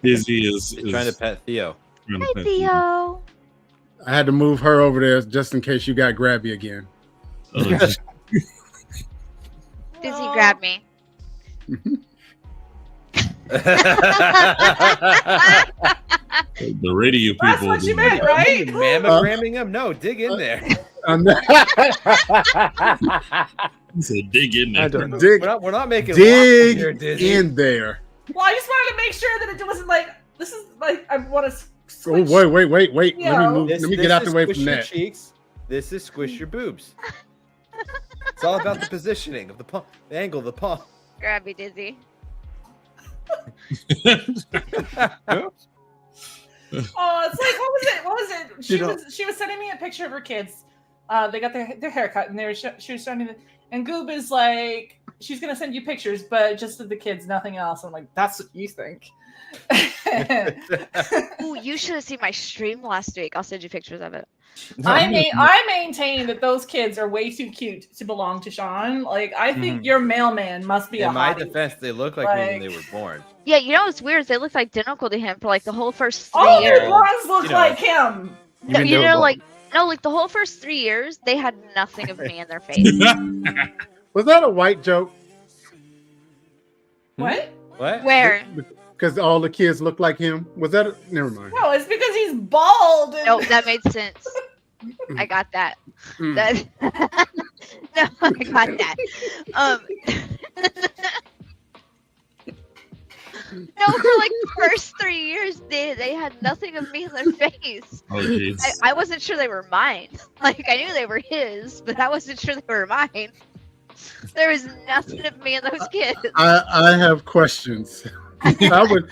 Izzy is trying to pet Theo. Hi, Theo. I had to move her over there just in case you got grabby again. Dizzy grabbed me. The radio people. That's what you meant, right? Mammogramming him? No, dig in there. He said, dig in there. We're not making dig here, Dizzy. in there. Well, I just wanted to make sure that it wasn't like this is like I want to. Oh, wait. Let me move. Let Let me get out the way from that. Cheeks. This is squish your boobs. It's all about the positioning of the palm, the angle of the palm. Grab me, Dizzy. Oh, it's like what was it? She was sending me a picture of her kids. They got their haircut, and she was showing me. And Goob is like, she's gonna send you pictures, but just of the kids, nothing else. I'm like, that's what you think. Ooh, you should have seen my stream last week. I'll send you pictures of it. I maintain that those kids are way too cute to belong to Sean. Like, I think your mailman must be In a my hottie. defense, they look like me when they were born. Yeah, you know what's weird? Is they look identical to him for like the whole first 3 All years. their blondes look like him. Like the whole first 3 years, they had nothing of me in their face. Was that a white joke? What? What? Where? Because all the kids look like him. Was that? Never mind. No, it's because he's bald. Nope, that made sense. I got that. That no, I got that. No, for like the first 3 years, they had nothing of me in their face. Oh, jeez. I wasn't sure they were mine. Like, I knew they were his, but I wasn't sure they were mine. There was nothing of me in those kids. I have questions. I would.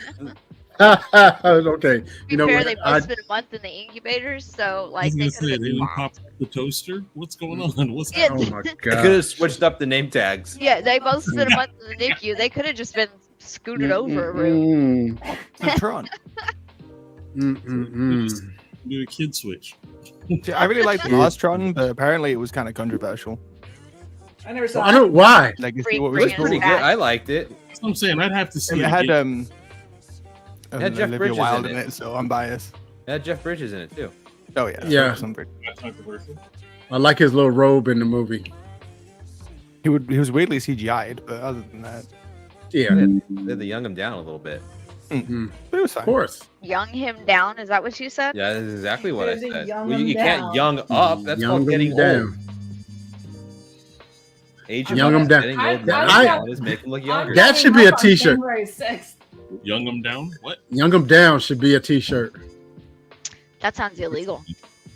Okay. To be fair, they both spent a month in the incubators, so like they could have they been didn't pop the toaster. What's going on? What's Yeah. happening? Oh my I could god. have switched up the name tags. Yeah, they both spent a month in the NICU. They could have just been scooted over a room. Tron. Do a kid switch. See, I really liked the last Tron, but apparently it was kind of controversial. I never saw. I don't. Why? Like, Freak what bring was us Pretty back. good. I liked it. That's what I'm saying. I'd have to see it had again. Had Jeff Olivia Bridges Wilde in in it. it, so I'm biased. It had Jeff Bridges in it too. Oh yeah. Yeah. Some pretty- Controversial. I like his little robe in the movie. He was weirdly CGI'd, but other than that, Yeah. They had to young him down a little bit. Mhm. but it was fine. Of course. Young him down. Is that what you said? Yeah, that's exactly what I There's a said. young Well, him you can't down. young up. That's Young called him getting old. down. Age Young him down. Getting old now I- is make him look younger. That should be a t-shirt. January 6th. Young them down? What? Young him down should be a t-shirt. That sounds illegal.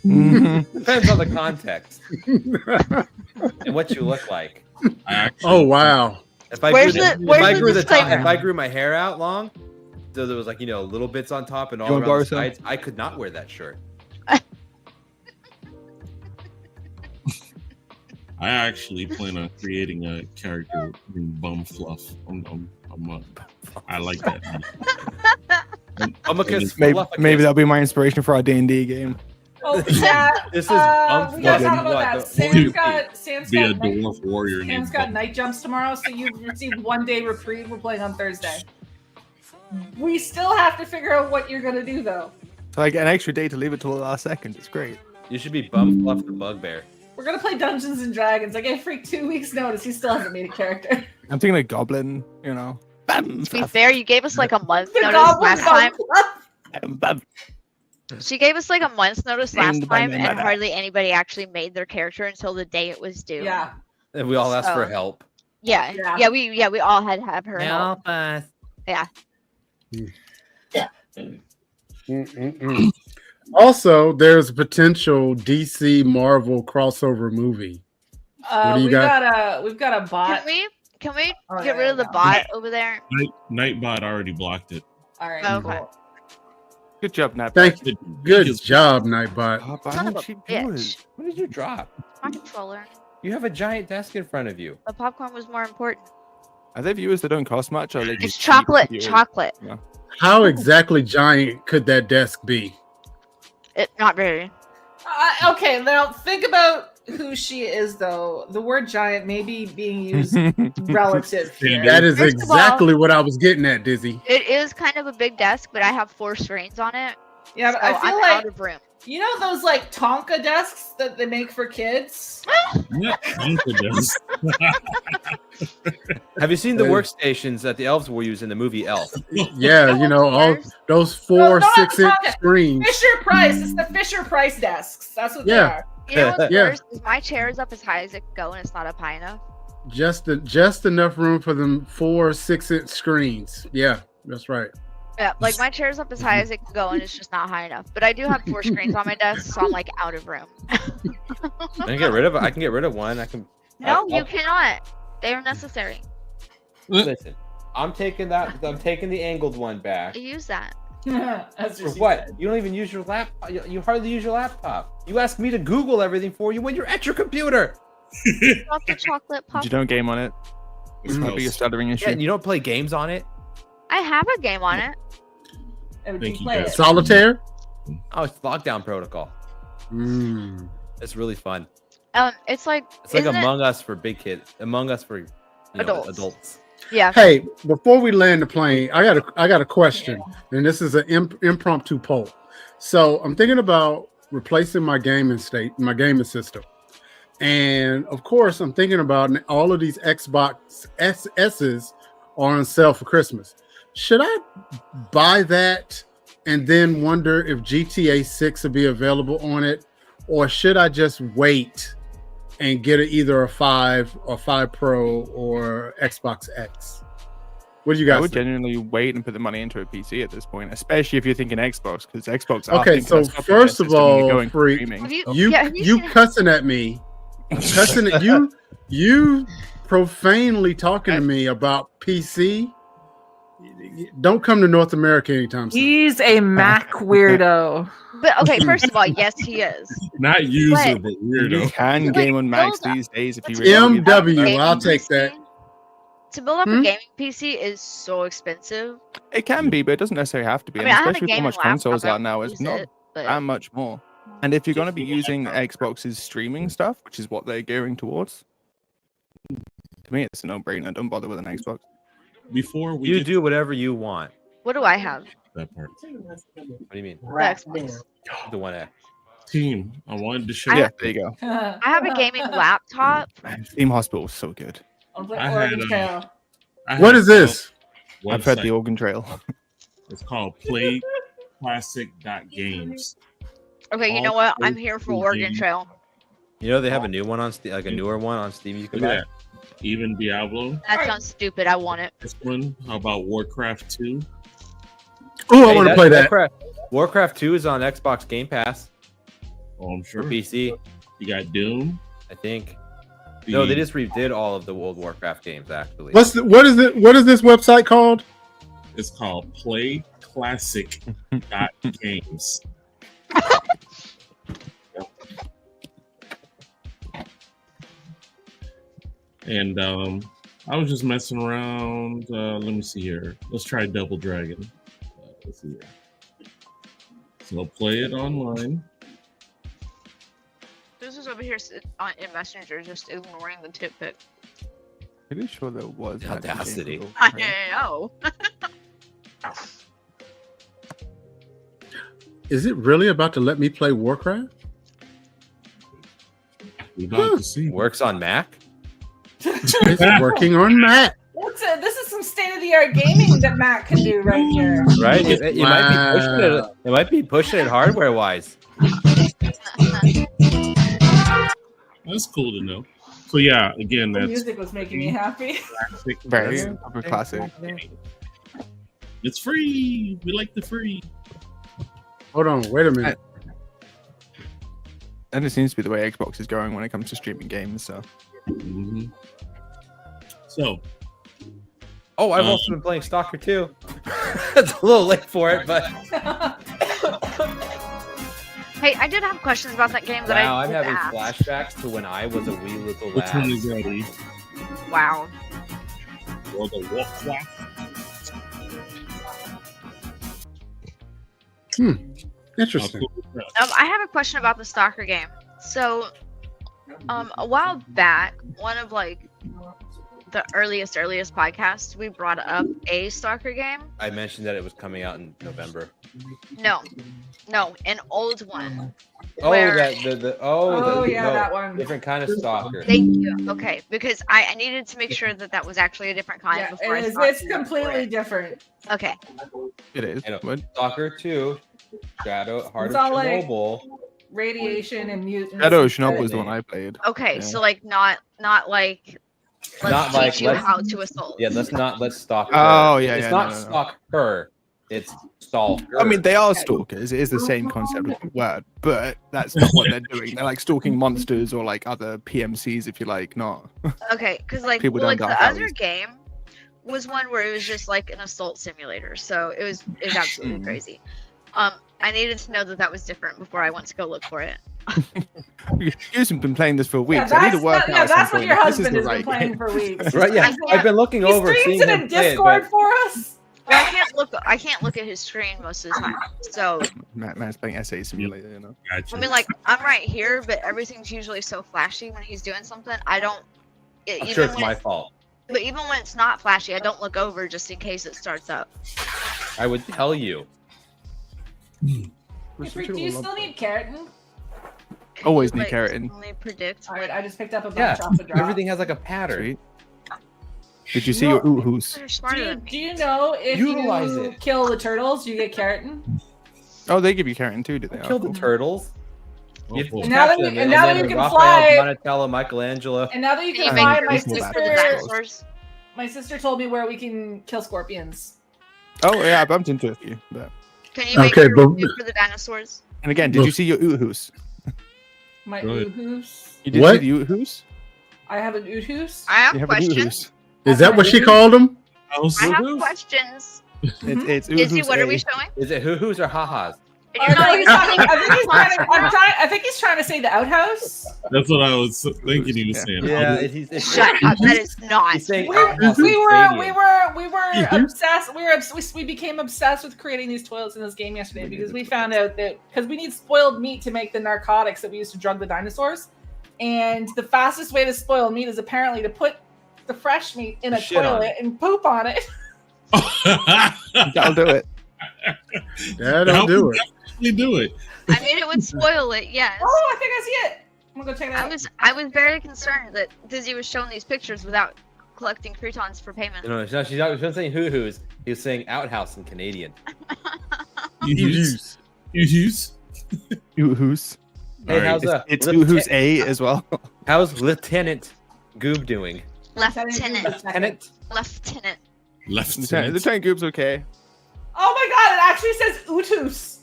Depends on the context and what you look like. Oh wow. If I Where's grew the- the, where's if I the grew the top, disclaimer? if I grew my hair out long, so there was like little bits on top and all You wanna around the borrow some? sides, I could not wear that shirt. I actually plan on creating a character named Bum Fluff. I like that. Maybe that'll be my inspiration for our D&D game. Oh yeah. This is we gotta Bump talk about Fluff. that. What? Sam's Be a got night, dwarf warrior named Sam's got Bum. night jumps tomorrow, so you've received 1 day reprieve. We're playing on Thursday. We still have to figure out what you're gonna do though. So I get an extra day to leave it till the last second. It's great. You should be Bum Fluff the Bugbear. We're gonna play Dungeons and Dragons. I gave Freak 2 weeks notice. He still hasn't made a character. I'm thinking a goblin, you know. Bam, To be fair, you gave us like a month The notice goblin last time. bam, bam. She gave us like a month's notice last And time, bam, and bam. hardly anybody actually made their character until the day it was due. Yeah. And we all asked for So- help. Yeah. Yeah. We all had to have her help. us. Yeah. Also, there's a potential DC Marvel crossover movie. What do you got? We've got a bot. Can we Oh, get yeah, rid of the yeah. bot over there? Nightbot already blocked it. All right. Okay. Cool. Good job, Nat. Thank you. Good job, Nightbot. Oh, Son of a she do bitch. it? What did you drop? My controller. You have a giant desk in front of you. The popcorn was more important. Are there viewers that don't cost much? Or are they It's just cheap chocolate. viewers? Chocolate. Yeah. How exactly giant could that desk be? Not very. Okay, now think about who she is, though. The word giant may be being used relative here. That is First of all- exactly what I was getting at, Dizzy. It is kind of a big desk, but I have 4 screens on it. Yeah, but so I feel I'm like out of room. you know those like Tonka desks that they make for kids. Have you seen the workstations that the elves will use in the movie Elf? Yeah, you know, all those 4 No, 6-inch Tonka. screens. Fisher Price. It's the Fisher Price desks. That's what they Yeah. are. You know what's Yeah. worse is my chair is up as high as it can go, and it's not up high enough. Just enough room for them 4 6-inch screens. Yeah, that's right. Yeah, like my chair's up as high as it can go, and it's just not high enough. But I do have 4 screens on my desk, so I'm like out of room. I can get rid of it. I can get rid of one. I can. No, you cannot. They are necessary. Listen, I'm taking that. I'm taking the angled one back. Use that. That's For what? You don't even use your laptop. You hardly use your laptop. You ask me to Google everything for you when you're at your computer. Drop the chocolate pop. You don't game on it. It's might be a stuttering issue. Yeah, you don't play games on it. I have a game on it. Thank you, guys. Solitaire? Oh, it's Lockdown Protocol. It's really fun. It's like It's like Among Us for big kids. Among Us for adults. Yeah. Hey, before we land the plane, I got a question, and this is an impromptu poll. So I'm thinking about replacing my gaming system, and of course, I'm thinking about all of these Xbox S's are on sale for Christmas. Should I buy that and then wonder if GTA 6 will be available on it, or should I just wait and get either a 5 or 5 Pro or Xbox X? What do you guys I would think? genuinely wait and put the money into a PC at this point, especially if you're thinking Xbox, because Xbox. Okay, so first of all, Freak, you cussing at me, you profanely talking to me about PC. Don't come to North America anytime soon. He's a Mac weirdo. But okay, first of all, yes, he is. Not user, but weirdo. You can game on Macs these days if you really MW, I'll take that. To build up a gaming PC is so expensive. It can be, but it doesn't necessarily have to be. I And mean, I have a especially with how gaming much laptop, consoles I are don't now, it's use not it, but- that much more. And if you're going to be using Xbox's streaming stuff, which is what they're gearing towards, to me, it's a no-brainer. Don't bother with an Xbox. Before we You do whatever you want. What do I have? that part. What do you mean? The Xbox. The One X. Team, I wanted to show Yeah, there you go. I have a gaming laptop. Man, Team Hospital was so good. What is this? I've heard the Oregon Trail. It's called playclassic.games. Okay, you know what? I'm here for Oregon Trail. You know they have a new one on Steam, like a newer one on Steam. You can buy. Yeah. Even Diablo. That sounds stupid. I want it. This one. How about Warcraft 2? Oh, I want to play that. Warcraft 2 is on Xbox Game Pass. Oh, I'm sure. For PC. You got Doom. I think. No, they just redid all of the old Warcraft games. Actually. What is this website called? It's called playclassic.games. And I was just messing around. Let me see here. Let's try Double Dragon. Let's see here. So play it online. This is over here in Messenger, just ignoring the tip pic. Pretty sure there was Audacity. I know. Is it really about to let me play Warcraft? We're about to see. Works on Mac. It's working on Mac. This is some state-of-the-art gaming that Matt can do right here. Right? It might be pushing it hardware-wise. That's cool to know. So yeah, again, The that's music was making me happy. Very classic. It's free. We like the free. Hold on, wait a minute. And it seems to be the way Xbox is going when it comes to streaming games. So. Mm-hmm. So. Oh, I've also been playing Stalker 2. It's a little late for it, but. Hey, I did have questions about that game that I'm having ask. flashbacks to when I was a wee little lad. Which one is that, E? Wow. Or the Warcraft? Interesting. I have a question about the Stalker game. So, a while back, one of the earliest podcasts, we brought up a Stalker game. I mentioned that it was coming out in November. No, an old one. Oh, where- that one. Different kind of Stalker. Thank you. Okay, because I needed to make sure that was actually a different kind before I started. It's completely different. Okay. It is. Stalker 2, Shadow, Heart It's of all like- Chernobyl. Radiation and mutants. Shadow of Chernobyl was the one I played. Okay, Yeah. so not like Not like teach you how to assault. Yeah, let's stalk her. Oh, yeah, It's yeah, not no. stalk her. It's stalker. I mean, they are stalkers. It is the same concept of the word, but that's not what they're doing. They're like stalking monsters or like other PMCs, if you like, not. Okay, because People don't die the that other easy. game was one where it was just like an assault simulator, so it was absolutely crazy. I needed to know that was different before I went to go look for it. You've been playing this for weeks. Yeah, I need to work out. at some that's what point your if this is husband the has been right playing game. for weeks. Right? Yeah, I've been looking over, He seeing streams it him in play it, Discord but for us. Well, I can't look at his screen most of the time. So Man's playing SA Simulator, you know. Gotcha. I mean, like I'm right here, but everything's usually so flashy when he's doing something. I don't. I'm sure it's my fault. But even when it's not flashy, I don't look over just in case it starts up. I would tell you. Hey, Freak, do you still need keratin? Always need Like, keratin. only predict. All right, I just picked up a Yeah, bunch off the drop. everything has like a pattern. Sweet. Did you see your ooh-hoos? They're smarter than me. Do you know if Utilize you it. kill the turtles, you get keratin? Oh, they give you keratin too, do they? Kill the turtles. You have to And now catch that them, you- and now that then you can Raphael, fly- Donatello, Michelangelo. And now that you Can can you fly, make my reasonable for the sister, dinosaurs? my sister told me where we can kill scorpions. Oh yeah, I bumped into a few. But... Can you make Okay, your but- review for the dinosaurs? And again, did you see your ooh-hoos? My Good. oohoos. You did What? see the ooh-hoos? I have an oohoos. I have You have questions. an ooh-hoos. Is that what she called them? I have questions. It's Izzy, ooh-hoos what are A. we showing? Is it hoo-hoos or ha-has? And Oh, you're no, not he's even talking, talking I think he's trying to say the outhouse. That's what I was thinking he was Yeah. saying. Yeah, it's Shut up. That is not. He's saying We outhouse were stadium. obsessed. We became obsessed with creating these toilets in this game yesterday because we found out that because we need spoiled meat to make the narcotics that we used to drug the dinosaurs, and the fastest way to spoil meat is apparently to put the fresh meat in a Shit on toilet it. and poop on it. That'll do it. That'll do it. actually do it. I mean, it would spoil it. Yes. Oh, I think I see it. I'm gonna go check it out. I was very concerned that Dizzy was showing these pictures without collecting croutons for payment. No, she's not saying hoo-hoos. He was saying outhouse in Canadian. Yoo-hoos. Yoo-hoos. Hey, how's it's Yoo-hoos A as well. How's Lieutenant Goob doing? Lieutenant. Lieutenant Goob's okay. Oh my god, it actually says Utus.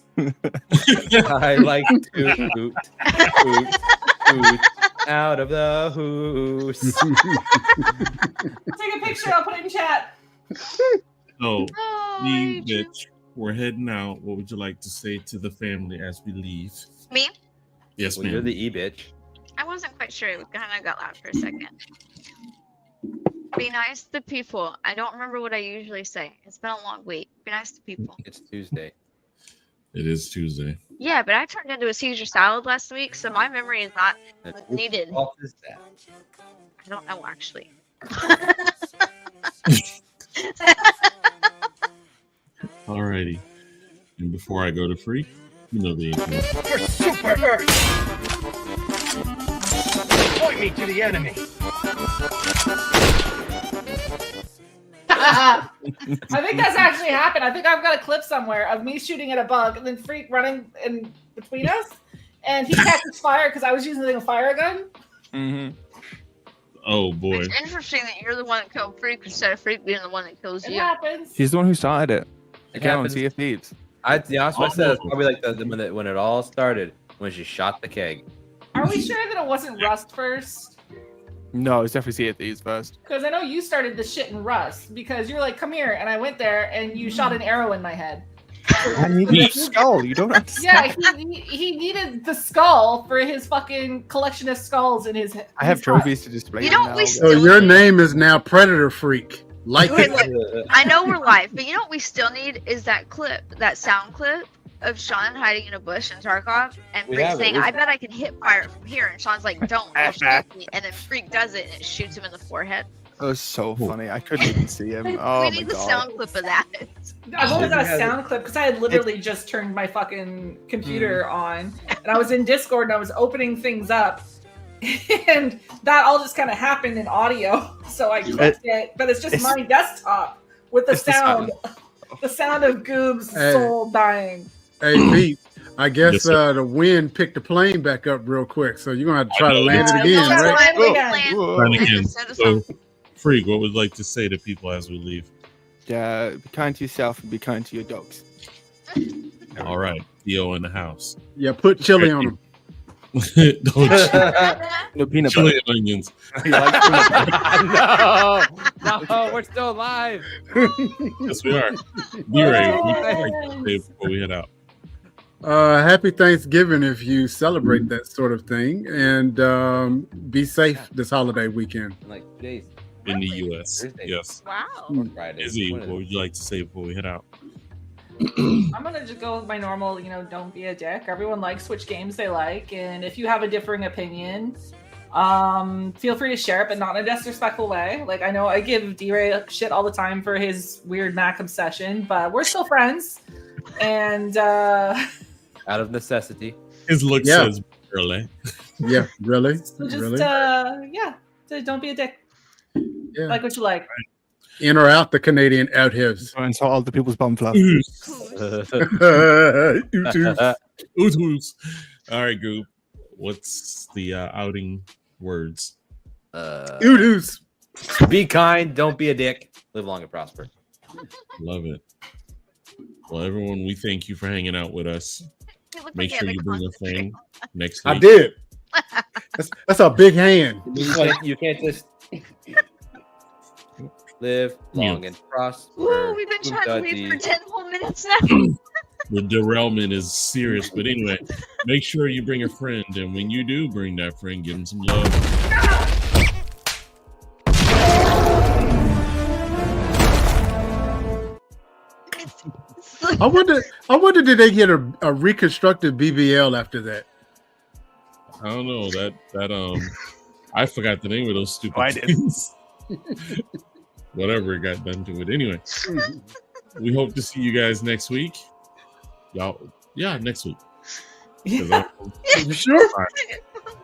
I like to oot out of the hoos. Take a picture, I'll put it in chat. So, bitch, we're heading out. What would you like to say to the family as we leave? Me? Yes, well, ma'am. You're the E-bitch. I wasn't quite sure. It kind of got loud for a second. Be nice to people. I don't remember what I usually say. It's been a long week. Be nice to people. It's Tuesday. It is Tuesday. Yeah, but I turned into a Caesar salad last week, so my memory is not needed. What is that? I don't know, actually. Alrighty. And before I go to Freak, you know the intro. You're super. Point me to the enemy. I think that's actually happened. I think I've got a clip somewhere of me shooting at a bug and then Freak running in between us, and he catches fire because I was using a fire gun. Mm-hmm. Oh boy! It's interesting that you're the one that killed Freak instead of Freak being the one that kills It you. happens. She's the one who started it. It Can't happens. see if thieves. That's what I said. It's probably like when it all started, when she shot the keg. Are we sure that it wasn't Rust first? No, it's definitely Sea of Thieves first. Because I know you started the shit in Rust because you're like, come here, and I went there and you shot an arrow in my head. I need the skull. You don't understand. Yeah, he needed the skull for his fucking collection of skulls in his. I have trophies to display. You know, now. we So your name is now Predator Freak. Like Wait, it. look, I know we're live, but you know what we still need is that clip, that sound clip of Sean hiding in a bush in Tarkov and We Freak have it. saying, We- I bet I can hit fire from here. And Sean's like, don't, you'll shoot me. And then Freak does it and it shoots him in the forehead. That was so funny. I couldn't even see him. We Oh my need the god. sound clip of that. I've only got a sound clip because I had literally just turned my fucking computer on and I was in Discord and I was opening things up. And that all just kind of happened in audio. So I clicked it, but it's just my desktop with the sound. The sound of Goob's soul dying. Hey, Pete. I guess the wind picked the plane back up real quick, so you're gonna have to try to land it again, right? Trying again. So, Freak, what would you like to say to people as we leave? Yeah, be kind to yourself and be kind to your dogs. All right, Theo in the house. Yeah, put chili on them. No peanut chili butter. and onions. No, we're still alive. Yes, we are. DRay, what would you like to say before we head out? Happy Thanksgiving if you celebrate that sort of thing, and be safe this holiday weekend. Like, jeez. In the U.S. Yes. Wow. Friday. Izzy, what would you like to say before we head out? I'm gonna just go with my normal, don't be a dick. Everyone likes which games they like, and if you have a differing opinion, feel free to share it, but not in a disrespectful way. Like, I know I give DRay shit all the time for his weird Mac obsession, but we're still friends. And out of necessity. His look says really. Yeah, really. so just really. so don't be a dick. Yeah. Like what you like. In or out the Canadian outhivs. And so all the people's bum fluff. Oots. All right, Goop. What's the outing words? Oots. Be kind, don't be a dick. Live long and prosper. Love it. Well, everyone, we thank you for hanging out with us. Make sure you bring a friend next week. I did. That's a big hand. You can't just live long and prosper. Ooh, we've been trying to leave for 10 whole minutes now. The derailment is serious, but anyway, make sure you bring a friend, and when you do bring that friend, give them some love. I wonder did they get a reconstructed BBL after that? I don't know that I forgot the name of those stupid things. Whatever it got done to it. Anyway, we hope to see you guys next week. Y'all Yeah, next week. You sure?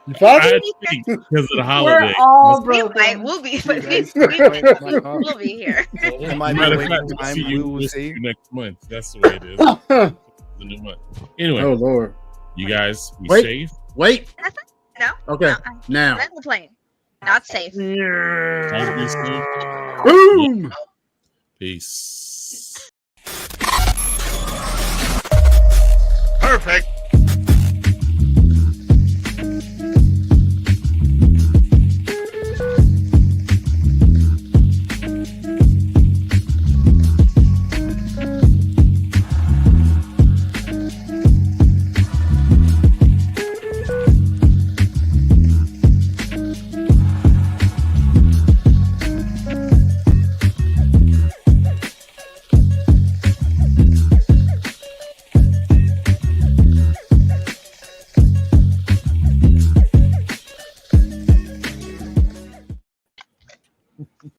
You I positive? think because of the holiday. We're all We broken. might. We'll be. But we will be here. It might be Matter of waiting fact, we'll time. see We you, will we'll see see. you next month. That's the way it is. The new month. Anyway, Oh Lord. you guys be Wait. safe. Wait. No. Okay. Now. Not in the plane. Not safe. Always be safe. Boom. Peace.